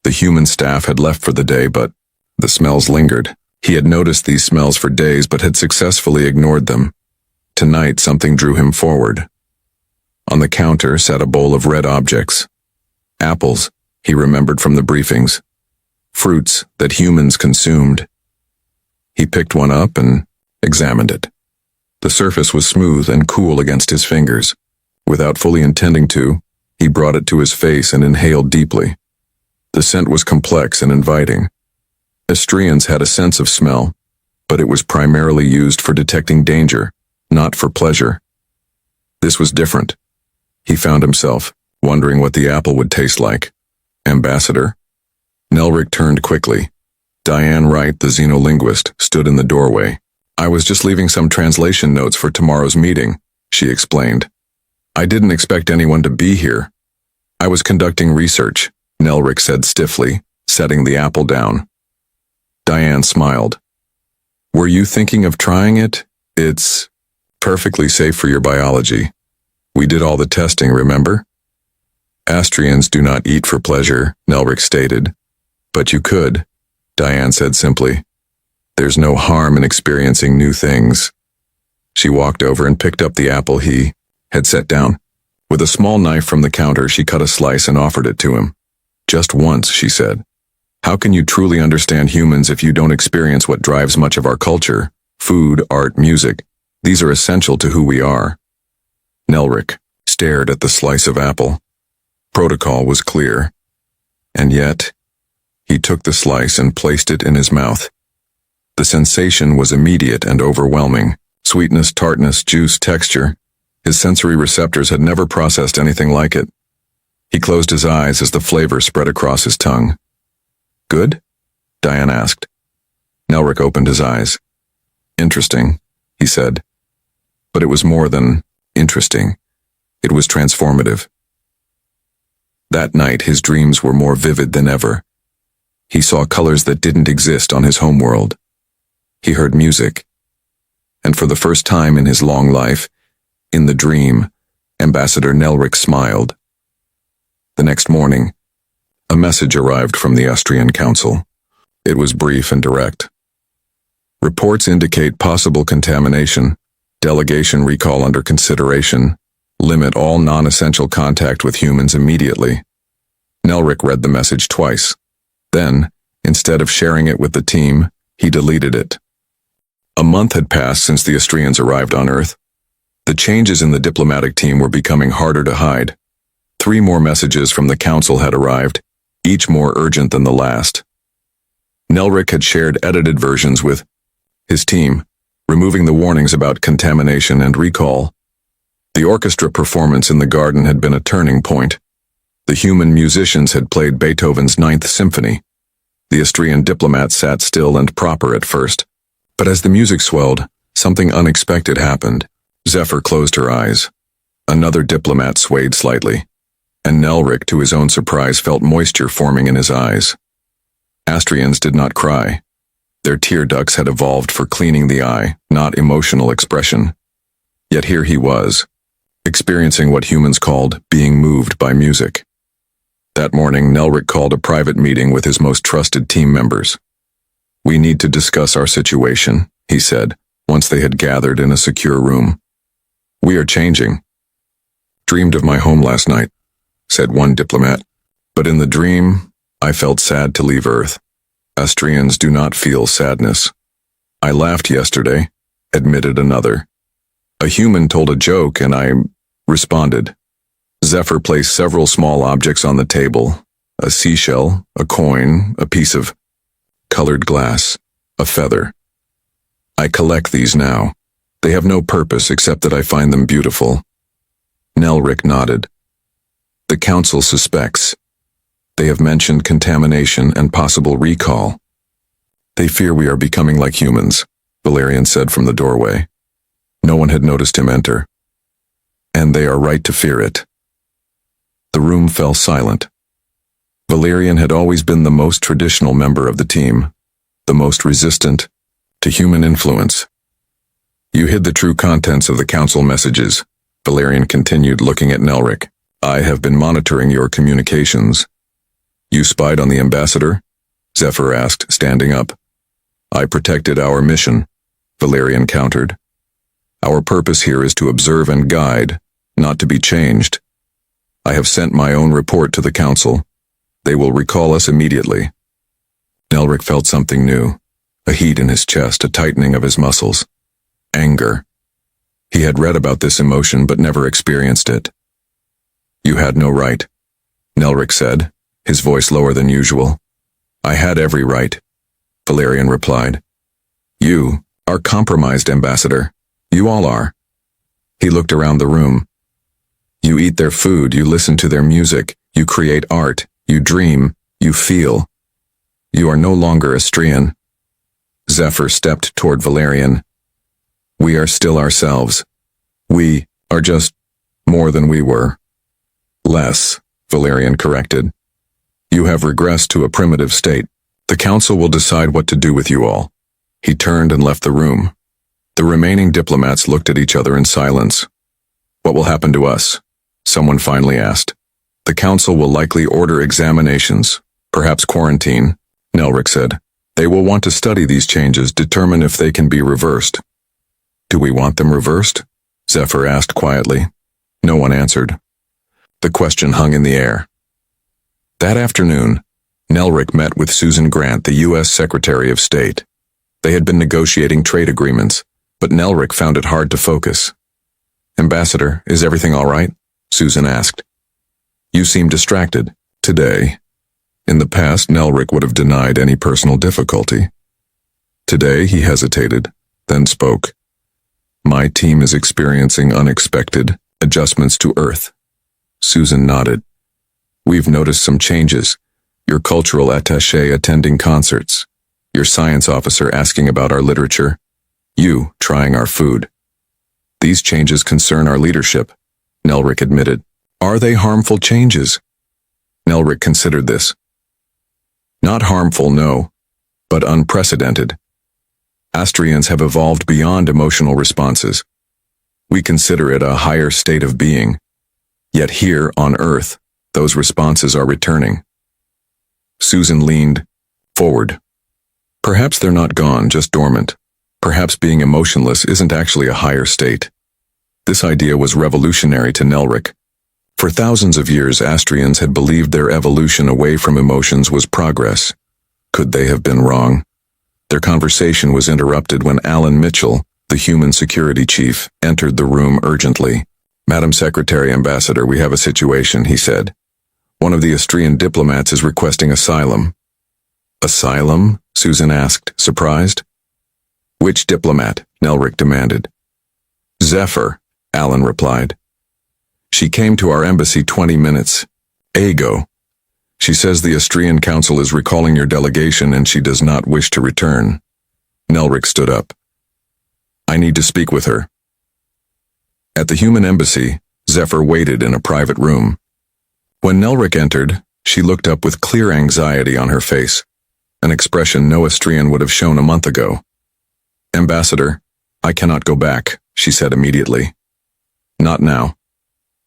The human staff had left for the day, but the smells lingered. He had noticed these smells for days, but had successfully ignored them. Tonight, something drew him forward. On the counter sat a bowl of red objects. Apples, he remembered from the briefings. Fruits that humans consumed. He picked one up and examined it. The surface was smooth and cool against his fingers. Without fully intending to, he brought it to his face and inhaled deeply. The scent was complex and inviting. Astrians had a sense of smell, but it was primarily used for detecting danger, not for pleasure. This was different. He found himself wondering what the apple would taste like. Ambassador? Nelric turned quickly. Diane Wright, the xenolinguist, stood in the doorway. I was just leaving some translation notes for tomorrow's meeting, she explained. I didn't expect anyone to be here. I was conducting research, Nelric said stiffly, setting the apple down. Diane smiled. Were you thinking of trying it? It's perfectly safe for your biology. We did all the testing, remember? Astrians do not eat for pleasure, Nelric stated. But you could, Diane said simply. There's no harm in experiencing new things. She walked over and picked up the apple he had set down. With a small knife from the counter, she cut a slice and offered it to him. Just once, she said. How can you truly understand humans if you don't experience what drives much of our culture? Food, art, music. These are essential to who we are. Nelric stared at the slice of apple. Protocol was clear. And yet, he took the slice and placed it in his mouth. The sensation was immediate and overwhelming. Sweetness, tartness, juice, texture. His sensory receptors had never processed anything like it. He closed his eyes as the flavor spread across his tongue. Good? Diane asked. Nelric opened his eyes. Interesting, he said. But it was more than interesting. It was transformative. That night, his dreams were more vivid than ever. He saw colors that didn't exist on his homeworld. He heard music. And for the first time in his long life, in the dream, Ambassador Nelric smiled. The next morning, a A message arrived from the Austrian Council. It was brief and direct. Reports indicate possible contamination. Delegation recall under consideration. Limit all non-essential contact with humans immediately. Nelric read the message twice. Then, instead of sharing it with the team, he deleted it. A month had passed since the Austrians arrived on Earth. The changes in the diplomatic team were becoming harder to hide. 3 more messages from the Council had arrived, each more urgent than the last. Nelric had shared edited versions with his team, removing the warnings about contamination and recall. The orchestra performance in the garden had been a turning point. The human musicians had played Beethoven's Ninth Symphony. The Austrian diplomat sat still and proper at first, but as the music swelled, something unexpected happened. Zephyr closed her eyes. Another diplomat swayed slightly, and Nelric, to his own surprise, felt moisture forming in his eyes. Austrians did not cry. Their tear ducts had evolved for cleaning the eye, not emotional expression. Yet here he was, experiencing what humans called being moved by music. That morning, Nelric called a private meeting with his most trusted team members. "We need to discuss our situation," he said, once they had gathered in a secure room. "We are changing." "Dreamed of my home last night," said one diplomat. "But in the dream, I felt sad to leave Earth. Austrians do not feel sadness." "I laughed yesterday," admitted another. "A human told a joke and I responded." Zephyr placed several small objects on the table: a seashell, a coin, a piece of colored glass, a feather. "I collect these now. They have no purpose except that I find them beautiful." Nelric nodded. "The Council suspects. They have mentioned contamination and possible recall. They fear we are becoming like humans," Valerian said from the doorway. No one had noticed him enter. "And they are right to fear it." The room fell silent. Valerian had always been the most traditional member of the team, the most resistant to human influence. "You hid the true contents of the Council messages," Valerian continued, looking at Nelric. "I have been monitoring your communications." "You spied on the ambassador?" Zephyr asked, standing up. "I protected our mission," Valerian countered. "Our purpose here is to observe and guide, not to be changed. I have sent my own report to the Council. They will recall us immediately." Nelric felt something new, a heat in his chest, a tightening of his muscles. Anger. He had read about this emotion but never experienced it. "You had no right," Nelric said, his voice lower than usual. "I had every right," Valerian replied. "You are compromised, Ambassador. You all are." He looked around the room. "You eat their food, you listen to their music, you create art, you dream, you feel. You are no longer Austrian." Zephyr stepped toward Valerian. "We are still ourselves. We are just more than we were." "Less," Valerian corrected. "You have regressed to a primitive state. The Council will decide what to do with you all." He turned and left the room. The remaining diplomats looked at each other in silence. "What will happen to us?" someone finally asked. "The Council will likely order examinations, perhaps quarantine," Nelric said. "They will want to study these changes, determine if they can be reversed." "Do we want them reversed?" Zephyr asked quietly. No one answered. The question hung in the air. That afternoon, Nelric met with Susan Grant, the U.S. Secretary of State. They had been negotiating trade agreements, but Nelric found it hard to focus. "Ambassador, is everything all right?" Susan asked. "You seem distracted." "Today." In the past, Nelric would have denied any personal difficulty. Today, he hesitated, then spoke. "My team is experiencing unexpected adjustments to Earth." Susan nodded. "We've noticed some changes. Your cultural attaché attending concerts. Your science officer asking about our literature. You trying our food. These changes concern our leadership," Nelric admitted. "Are they harmful changes?" Nelric considered this. "Not harmful, no, but unprecedented. Austrians have evolved beyond emotional responses. We consider it a higher state of being. Yet here, on Earth, those responses are returning. Susan leaned forward. Perhaps they're not gone, just dormant. Perhaps being emotionless isn't actually a higher state. This idea was revolutionary to Nelric. For thousands of years, Astrians had believed their evolution away from emotions was progress. Could they have been wrong? Their conversation was interrupted when Alan Mitchell, the human security chief, entered the room urgently. "Madam Secretary Ambassador, we have a situation," he said. "One of the Astrian diplomats is requesting asylum." "Asylum?" Susan asked, surprised. "Which diplomat?" Nelric demanded. "Zephyr," Alan replied. "She came to our embassy 20 minutes ago. She says the Astrian Council is recalling your delegation and she does not wish to return." Nelric stood up. "I need to speak with her." At the human embassy, Zephyr waited in a private room. When Nelric entered, she looked up with clear anxiety on her face, an expression no Astrian would have shown a month ago. "Ambassador, I cannot go back," she said immediately. "Not now.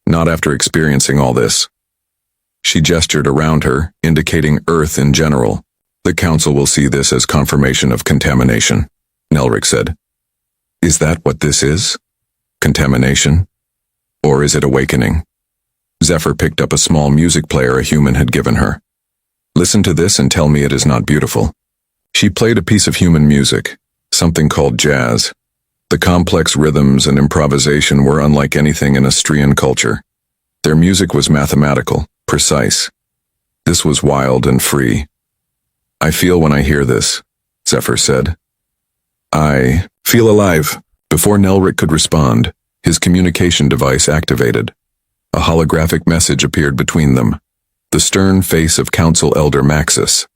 Not after experiencing all this." She gestured around her, indicating Earth in general. "The Council will see this as confirmation of contamination," Nelric said. "Is that what this is? Contamination? Or is it awakening?" Zephyr picked up a small music player a human had given her. "Listen to this and tell me it is not beautiful." She played a piece of human music, something called jazz. The complex rhythms and improvisation were unlike anything in Astrian culture. Their music was mathematical, precise. This was wild and free. "I feel when I hear this," Zephyr said. "I feel alive." Before Nelric could respond, his communication device activated. A holographic message appeared between them. The stern face of Council Elder Maxis.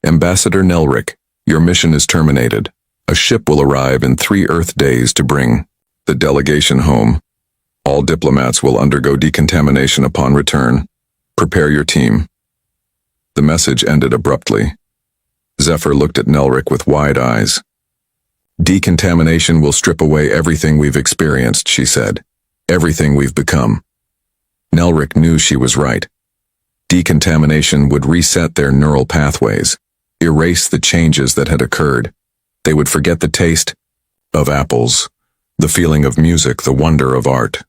"Ambassador Nelric, your mission is terminated. A ship will arrive in 3 Earth days to bring the delegation home. All diplomats will undergo decontamination upon return. Prepare your team." The message ended abruptly. Zephyr looked at Nelric with wide eyes. "Decontamination will strip away everything we've experienced," she said. "Everything we've become." Nelric knew she was right. Decontamination would reset their neural pathways, erase the changes that had occurred. They would forget the taste of apples, the feeling of music, the wonder of art.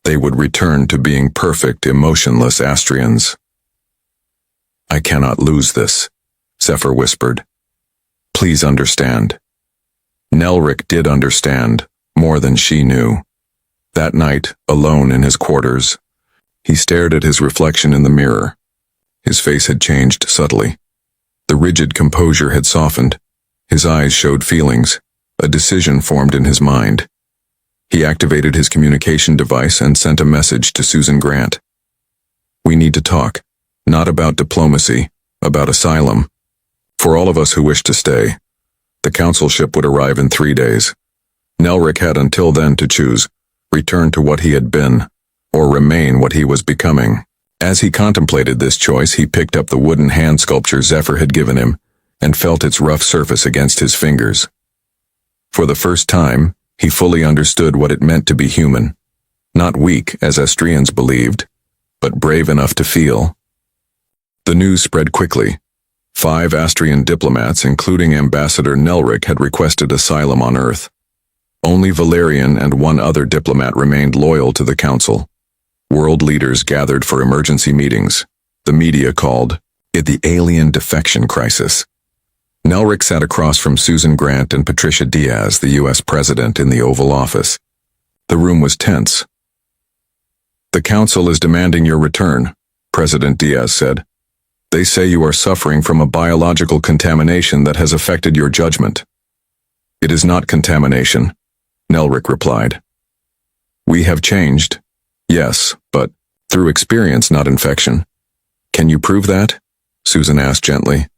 They would return to being perfect, emotionless Astrians. "I cannot lose this," Zephyr whispered. "Please understand." Nelric did understand, more than she knew. That night, alone in his quarters, he stared at his reflection in the mirror. His face had changed subtly. The rigid composure had softened. His eyes showed feelings. A decision formed in his mind. He activated his communication device and sent a message to Susan Grant. "We need to talk. Not about diplomacy, about asylum. For all of us who wish to stay. The Council ship would arrive in 3 days. Nelric had until then to choose, return to what he had been, or remain what he was becoming. As he contemplated this choice, he picked up the wooden hand sculpture Zephyr had given him, and felt its rough surface against his fingers. For the first time, he fully understood what it meant to be human. Not weak, as Astrians believed, but brave enough to feel. The news spread quickly. 5 Astrian diplomats, including Ambassador Nelric, had requested asylum on Earth. Only Valerian and 1 other diplomat remained loyal to the Council. World leaders gathered for emergency meetings. The media called it the alien defection crisis. Nelric sat across from Susan Grant and Patricia Diaz, the U.S. President, in the Oval Office. The room was tense. "The Council is demanding your return," President Diaz said. "They say you are suffering from a biological contamination that has affected your judgment." "It is not contamination," Nelric replied. "We have changed. Yes, but through experience, not infection." "Can you prove that?" Susan asked gently.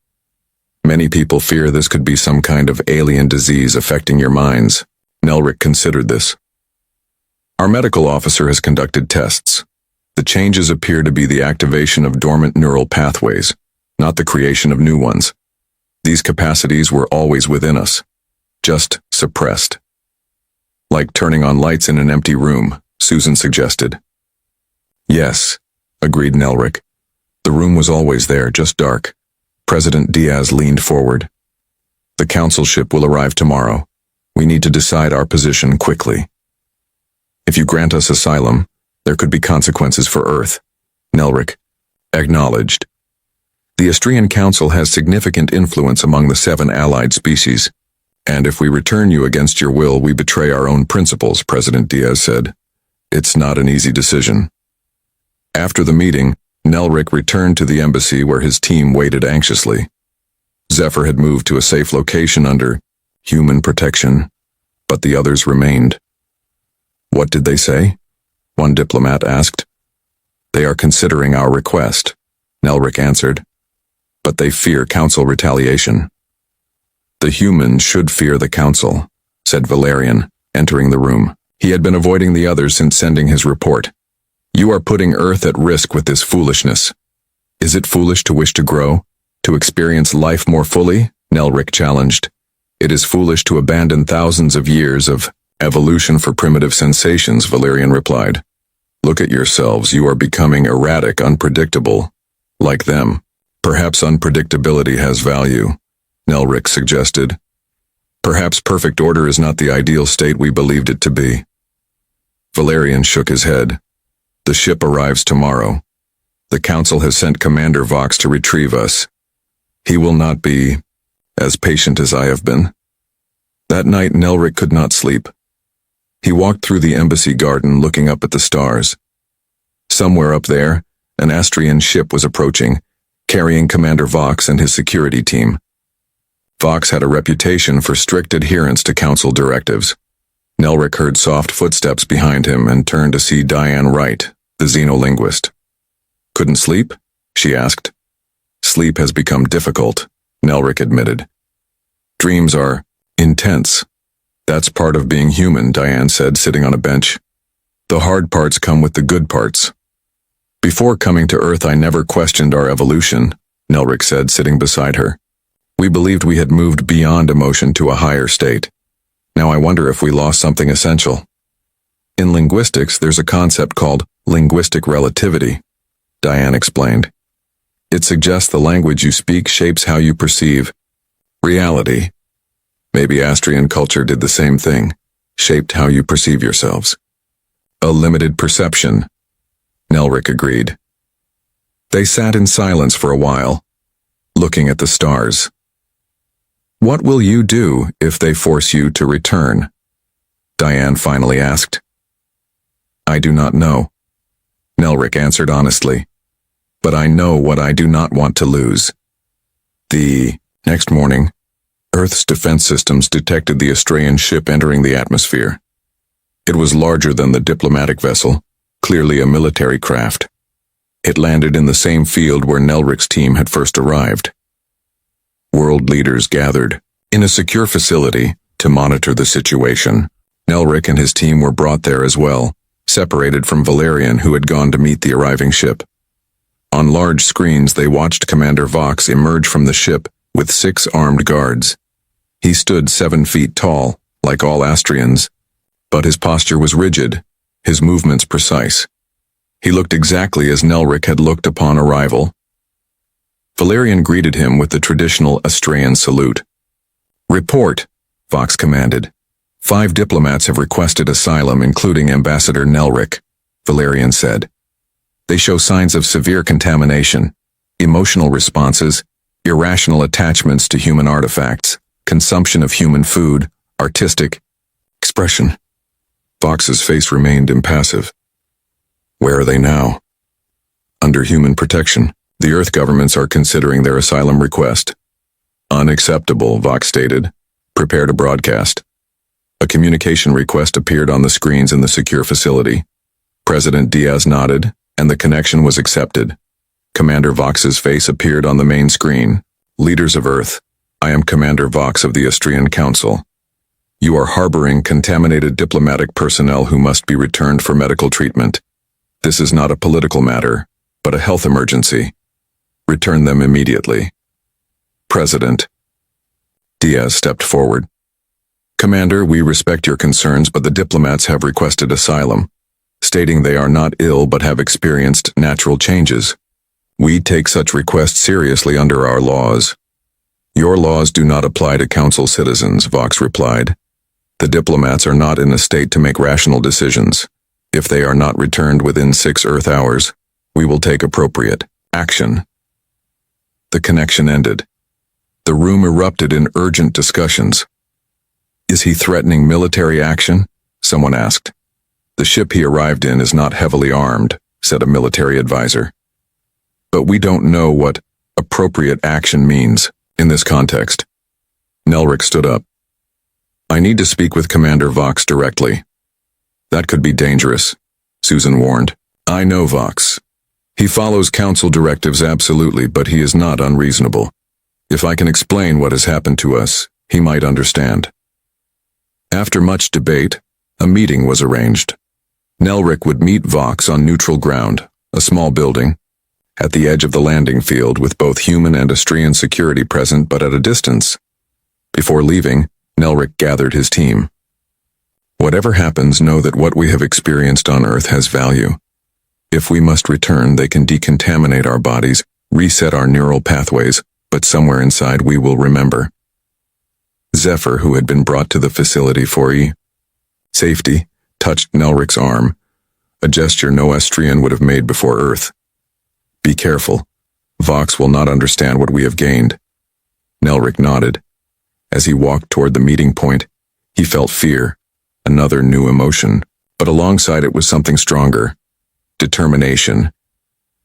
"Many people fear this could be some kind of alien disease affecting your minds." Nelric considered this. "Our medical officer has conducted tests. The changes appear to be the activation of dormant neural pathways, not the creation of new ones. These capacities were always within us, just suppressed." "Like turning on lights in an empty room," Susan suggested. "Yes," agreed Nelric. The room was always there, just dark. President Diaz leaned forward. The council ship will arrive tomorrow. We need to decide our position quickly. If you grant us asylum, there could be consequences for Earth. Nelric acknowledged. The Astrian Council has significant influence among the 7 allied species. And if we return you against your will, we betray our own principles, President Diaz said. It's not an easy decision. After the meeting, Nelric returned to the embassy where his team waited anxiously. Zephyr had moved to a safe location under human protection, but the others remained. What did they say? One diplomat asked. They are considering our request, Nelric answered. But they fear council retaliation. The humans should fear the council, said Valerian, entering the room. He had been avoiding the others since sending his report. You are putting Earth at risk with this foolishness. Is it foolish to wish to grow, to experience life more fully? Nelric challenged. It is foolish to abandon thousands of years of evolution for primitive sensations, Valerian replied. Look at yourselves, you are becoming erratic, unpredictable. Like them. Perhaps unpredictability has value, Nelric suggested. Perhaps perfect order is not the ideal state we believed it to be. Valerian shook his head. The ship arrives tomorrow. The council has sent Commander Vox to retrieve us. He will not be as patient as I have been. That night Nelric could not sleep. He walked through the embassy garden looking up at the stars. Somewhere up there, an Astrian ship was approaching, carrying Commander Vox and his security team. Vox had a reputation for strict adherence to council directives. Nelric heard soft footsteps behind him and turned to see Diane Wright, the xenolinguist. Couldn't sleep? She asked. Sleep has become difficult, Nelric admitted. Dreams are intense. That's part of being human, Diane said, sitting on a bench. The hard parts come with the good parts. Before coming to Earth, I never questioned our evolution, Nelric said, sitting beside her. We believed we had moved beyond emotion to a higher state. Now I wonder if we lost something essential. In linguistics, there's a concept called linguistic relativity, Diane explained. It suggests the language you speak shapes how you perceive reality. Maybe Astrian culture did the same thing, shaped how you perceive yourselves. A limited perception, Nelric agreed. They sat in silence for a while, looking at the stars. What will you do if they force you to return? Diane finally asked. I do not know, Nelric answered honestly. But I know what I do not want to lose. The next morning, Earth's defense systems detected the Astraean ship entering the atmosphere. It was larger than the diplomatic vessel, clearly a military craft. It landed in the same field where Nelric's team had first arrived. World leaders gathered in a secure facility to monitor the situation. Nelric and his team were brought there as well, separated from Valerian, who had gone to meet the arriving ship. On large screens, they watched Commander Vox emerge from the ship with 6 armed guards. He stood 7 feet tall, like all Astrians, but his posture was rigid, his movements precise. He looked exactly as Nelric had looked upon arrival. Valerian greeted him with the traditional Astraean salute. Report, Vox commanded. 5 diplomats have requested asylum, including Ambassador Nelric, Valerian said. They show signs of severe contamination, emotional responses, irrational attachments to human artifacts, consumption of human food, artistic expression. Vox's face remained impassive. Where are they now? Under human protection. The Earth governments are considering their asylum request. Unacceptable, Vox stated. Prepare to broadcast. A communication request appeared on the screens in the secure facility. President Diaz nodded, and the connection was accepted. Commander Vox's face appeared on the main screen. Leaders of Earth, I am Commander Vox of the Astrian Council. You are harboring contaminated diplomatic personnel who must be returned for medical treatment. This is not a political matter, but a health emergency. Return them immediately. President. Diaz stepped forward. Commander, we respect your concerns, but the diplomats have requested asylum, stating they are not ill but have experienced natural changes. We take such requests seriously under our laws. Your laws do not apply to council citizens, Vox replied. The diplomats are not in a state to make rational decisions. If they are not returned within 6 Earth hours, we will take appropriate action. The connection ended. The room erupted in urgent discussions. Is he threatening military action? Someone asked. The ship he arrived in is not heavily armed, said a military advisor. But we don't know what appropriate action means in this context. Nelric stood up. I need to speak with Commander Vox directly. That could be dangerous, Susan warned. I know Vox. He follows council directives absolutely, but he is not unreasonable. If I can explain what has happened to us, he might understand. After much debate, a meeting was arranged. Nelric would meet Vox on neutral ground, a small building, at the edge of the landing field with both human and Astrian security present but at a distance. Before leaving, Nelric gathered his team. Whatever happens, know that what we have experienced on Earth has value. If we must return, they can decontaminate our bodies, reset our neural pathways, but somewhere inside we will remember. Zephyr, who had been brought to the facility for safety, touched Nelric's arm, a gesture no Astrian would have made before Earth. Be careful. Vox will not understand what we have gained. Nelric nodded. As he walked toward the meeting point, he felt fear, another new emotion, but alongside it was something stronger. Determination.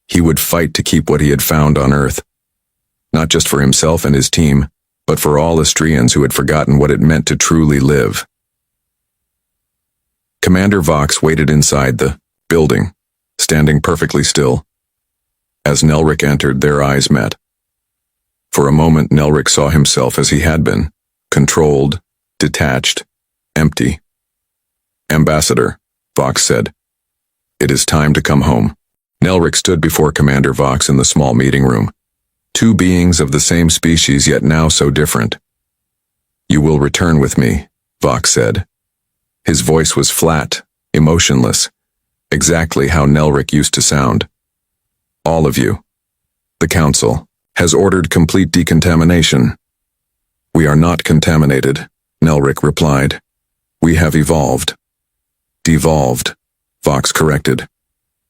He would fight to keep what he had found on Earth. Not just for himself and his team, but for all Astrians who had forgotten what it meant to truly live. Commander Vox waited inside the building, standing perfectly still. As Nelric entered, their eyes met. For a moment, Nelric saw himself as he had been, controlled, detached, empty. Ambassador, Vox said. It is time to come home. Nelric stood before Commander Vox in the small meeting room. Two beings of the same species, yet now so different. You will return with me, Vox said. His voice was flat, emotionless, exactly how Nelric used to sound. All of you. The Council has ordered complete decontamination. We are not contaminated, Nelric replied. We have evolved. Devolved, Vox corrected.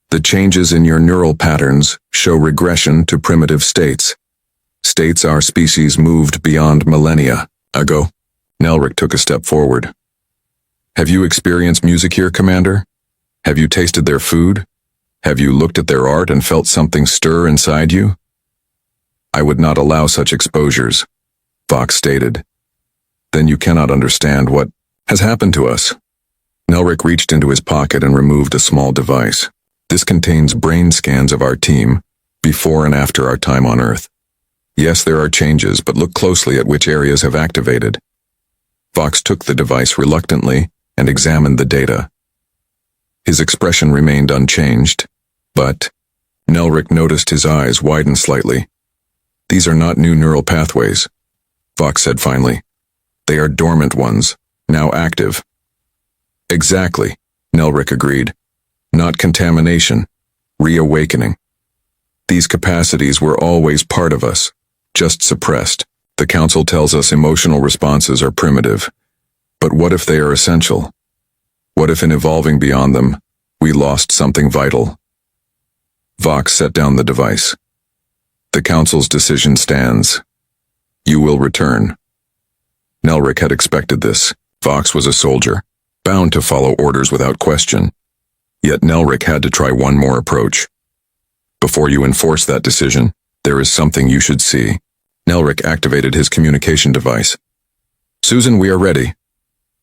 The changes in your neural patterns show regression to primitive states. States our species moved beyond millennia ago. Nelric took a step forward. Have you experienced music here, Commander? Have you tasted their food? Have you looked at their art and felt something stir inside you? I would not allow such exposures, Vox stated. Then you cannot understand what has happened to us. Nelric reached into his pocket and removed a small device. This contains brain scans of our team, before and after our time on Earth. Yes, there are changes, but look closely at which areas have activated. Vox took the device reluctantly and examined the data. His expression remained unchanged, but Nelric noticed his eyes widen slightly. These are not new neural pathways, Vox said finally. They are dormant ones, now active. Exactly, Nelric agreed. Not contamination, reawakening. These capacities were always part of us, just suppressed. The Council tells us emotional responses are primitive. But what if they are essential? What if in evolving beyond them, we lost something vital? Vox set down the device. The Council's decision stands. You will return. Nelric had expected this. Vox was a soldier, bound to follow orders without question. Yet Nelric had to try one more approach. Before you enforce that decision, there is something you should see. Nelric activated his communication device. Susan, we are ready.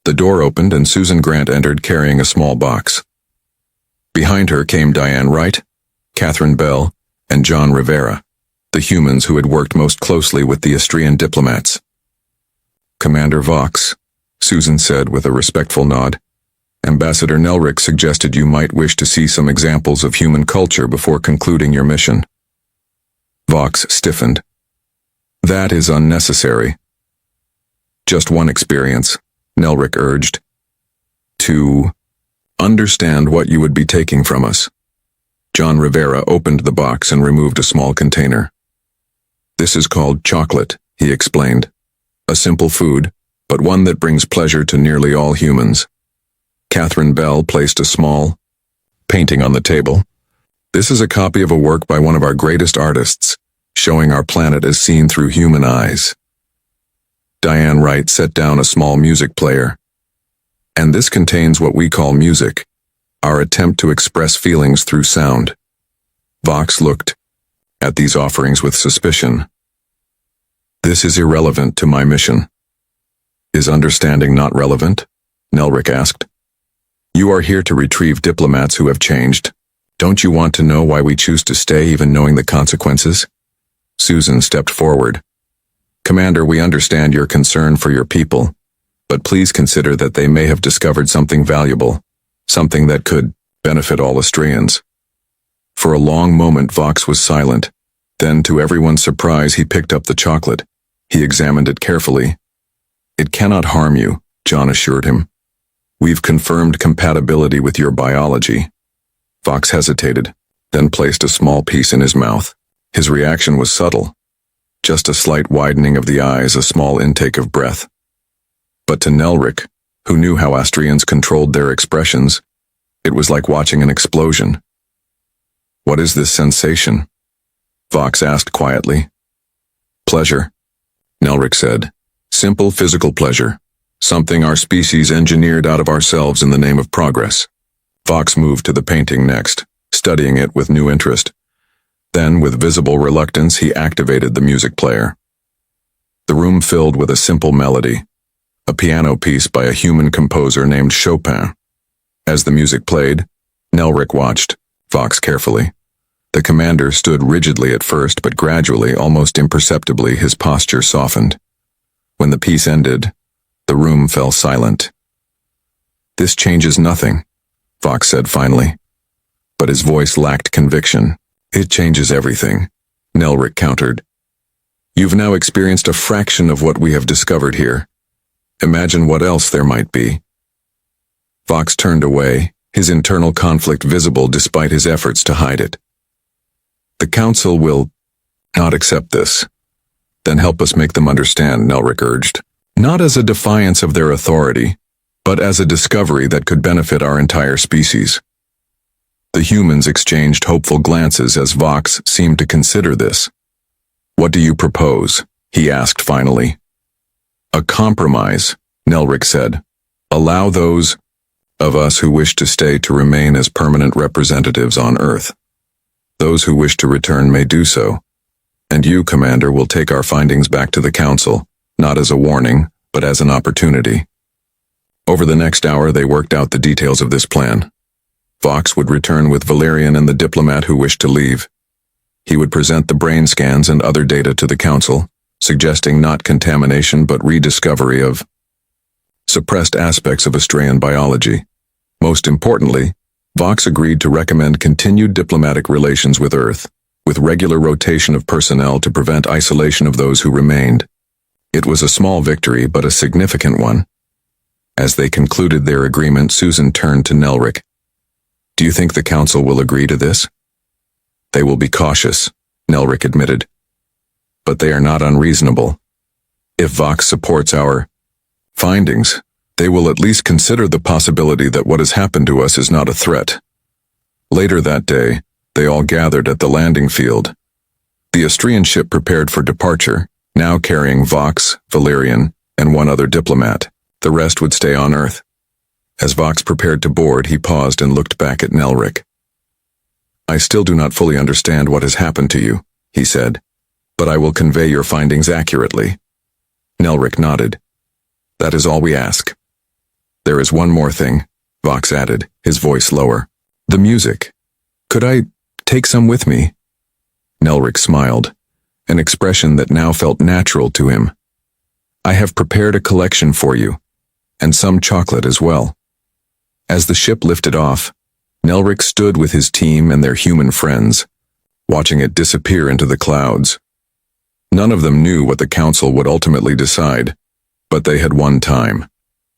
The door opened and Susan Grant entered carrying a small box. Behind her came Diane Wright, Catherine Bell, and John Rivera, the humans who had worked most closely with the Astrian diplomats. Commander Vox, Susan said with a respectful nod. Ambassador Nelric suggested you might wish to see some examples of human culture before concluding your mission. Vox stiffened. That is unnecessary. Just one experience, Nelric urged. To understand what you would be taking from us. John Rivera opened the box and removed a small container. "This is called chocolate," he explained. "A simple food, but one that brings pleasure to nearly all humans." Catherine Bell placed a small painting on the table. "This is a copy of a work by one of our greatest artists, showing our planet as seen through human eyes." Diane Wright set down a small music player. "And this contains what we call music, our attempt to express feelings through sound." Vox looked at these offerings with suspicion. "This is irrelevant to my mission." "Is understanding not relevant?" Nelric asked. "You are here to retrieve diplomats who have changed. Don't you want to know why we choose to stay even knowing the consequences?" Susan stepped forward. "Commander, we understand your concern for your people, but please consider that they may have discovered something valuable, something that could benefit all Austrians." For a long moment Vox was silent. Then, to everyone's surprise, he picked up the chocolate. He examined it carefully. "It cannot harm you," John assured him. "We've confirmed compatibility with your biology." Vox hesitated, then placed a small piece in his mouth. His reaction was subtle. Just a slight widening of the eyes, a small intake of breath. But to Nelric, who knew how Austrians controlled their expressions, it was like watching an explosion. "What is this sensation?" Vox asked quietly. "Pleasure," Nelric said. "Simple physical pleasure. Something our species engineered out of ourselves in the name of progress." Vox moved to the painting next, studying it with new interest. Then, with visible reluctance, he activated the music player. The room filled with a simple melody, a piano piece by a human composer named Chopin. As the music played, Nelric watched Vox carefully. The commander stood rigidly at first, but gradually, almost imperceptibly, his posture softened. When the piece ended, the room fell silent. "This changes nothing," Vox said finally. But his voice lacked conviction. "It changes everything," Nelric countered. "You've now experienced a fraction of what we have discovered here. Imagine what else there might be." Vox turned away, his internal conflict visible despite his efforts to hide it. "The Council will not accept this." "Then help us make them understand," Nelric urged. "Not as a defiance of their authority, but as a discovery that could benefit our entire species." The humans exchanged hopeful glances as Vox seemed to consider this. "What do you propose?" he asked finally. "A compromise," Nelric said. "Allow those of us who wish to stay to remain as permanent representatives on Earth. Those who wish to return may do so. And you, Commander, will take our findings back to the Council, not as a warning, but as an opportunity." Over the next hour they worked out the details of this plan. Vox would return with Valerian and the diplomat who wished to leave. He would present the brain scans and other data to the Council, suggesting not contamination but rediscovery of suppressed aspects of Austrian biology. Most importantly, Vox agreed to recommend continued diplomatic relations with Earth, with regular rotation of personnel to prevent isolation of those who remained. It was a small victory, but a significant one. As they concluded their agreement, Susan turned to Nelric. "Do you think the Council will agree to this?" "They will be cautious," Nelric admitted. "But they are not unreasonable. If Vox supports our findings, they will at least consider the possibility that what has happened to us is not a threat." Later that day, they all gathered at the landing field. The Austrian ship prepared for departure, now carrying Vox, Valerian, and one other diplomat. The rest would stay on Earth. As Vox prepared to board, he paused and looked back at Nelric. "I still do not fully understand what has happened to you," he said, "but I will convey your findings accurately." Nelric nodded. "That is all we ask." "There is one more thing," Vox added, his voice lower. "The music. Could I take some with me?" Nelric smiled, an expression that now felt natural to him. "I have prepared a collection for you, and some chocolate as well." As the ship lifted off, Nelric stood with his team and their human friends, watching it disappear into the clouds. None of them knew what the Council would ultimately decide, but they had won time.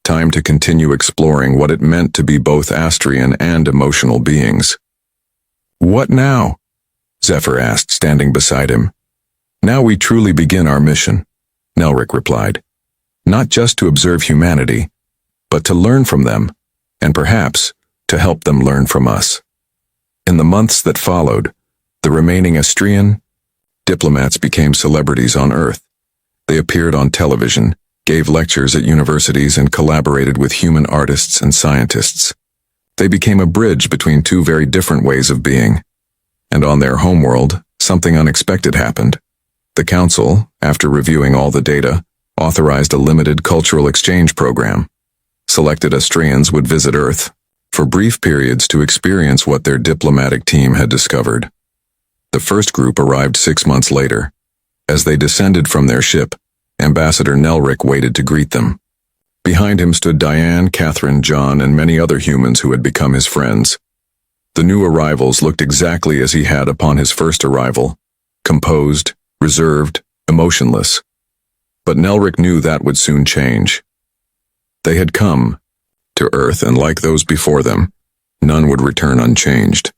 Time to continue exploring what it meant to be both Austrian and emotional beings. "What now?" Zephyr asked, standing beside him. "Now we truly begin our mission," Nelric replied. "Not just to observe humanity, but to learn from them, and perhaps to help them learn from us." In the months that followed, the remaining Astrian diplomats became celebrities on Earth. They appeared on television, gave lectures at universities, and collaborated with human artists and scientists. They became a bridge between two very different ways of being. And on their homeworld, something unexpected happened. The Council, after reviewing all the data, authorized a limited cultural exchange program. Selected Astrians would visit Earth for brief periods to experience what their diplomatic team had discovered. The first group arrived 6 months later. As they descended from their ship, Ambassador Nelric waited to greet them. Behind him stood Diane, Catherine, John, and many other humans who had become his friends. The new arrivals looked exactly as he had upon his first arrival, composed, reserved, emotionless. But Nelric knew that would soon change. They had come to Earth, and like those before them, none would return unchanged.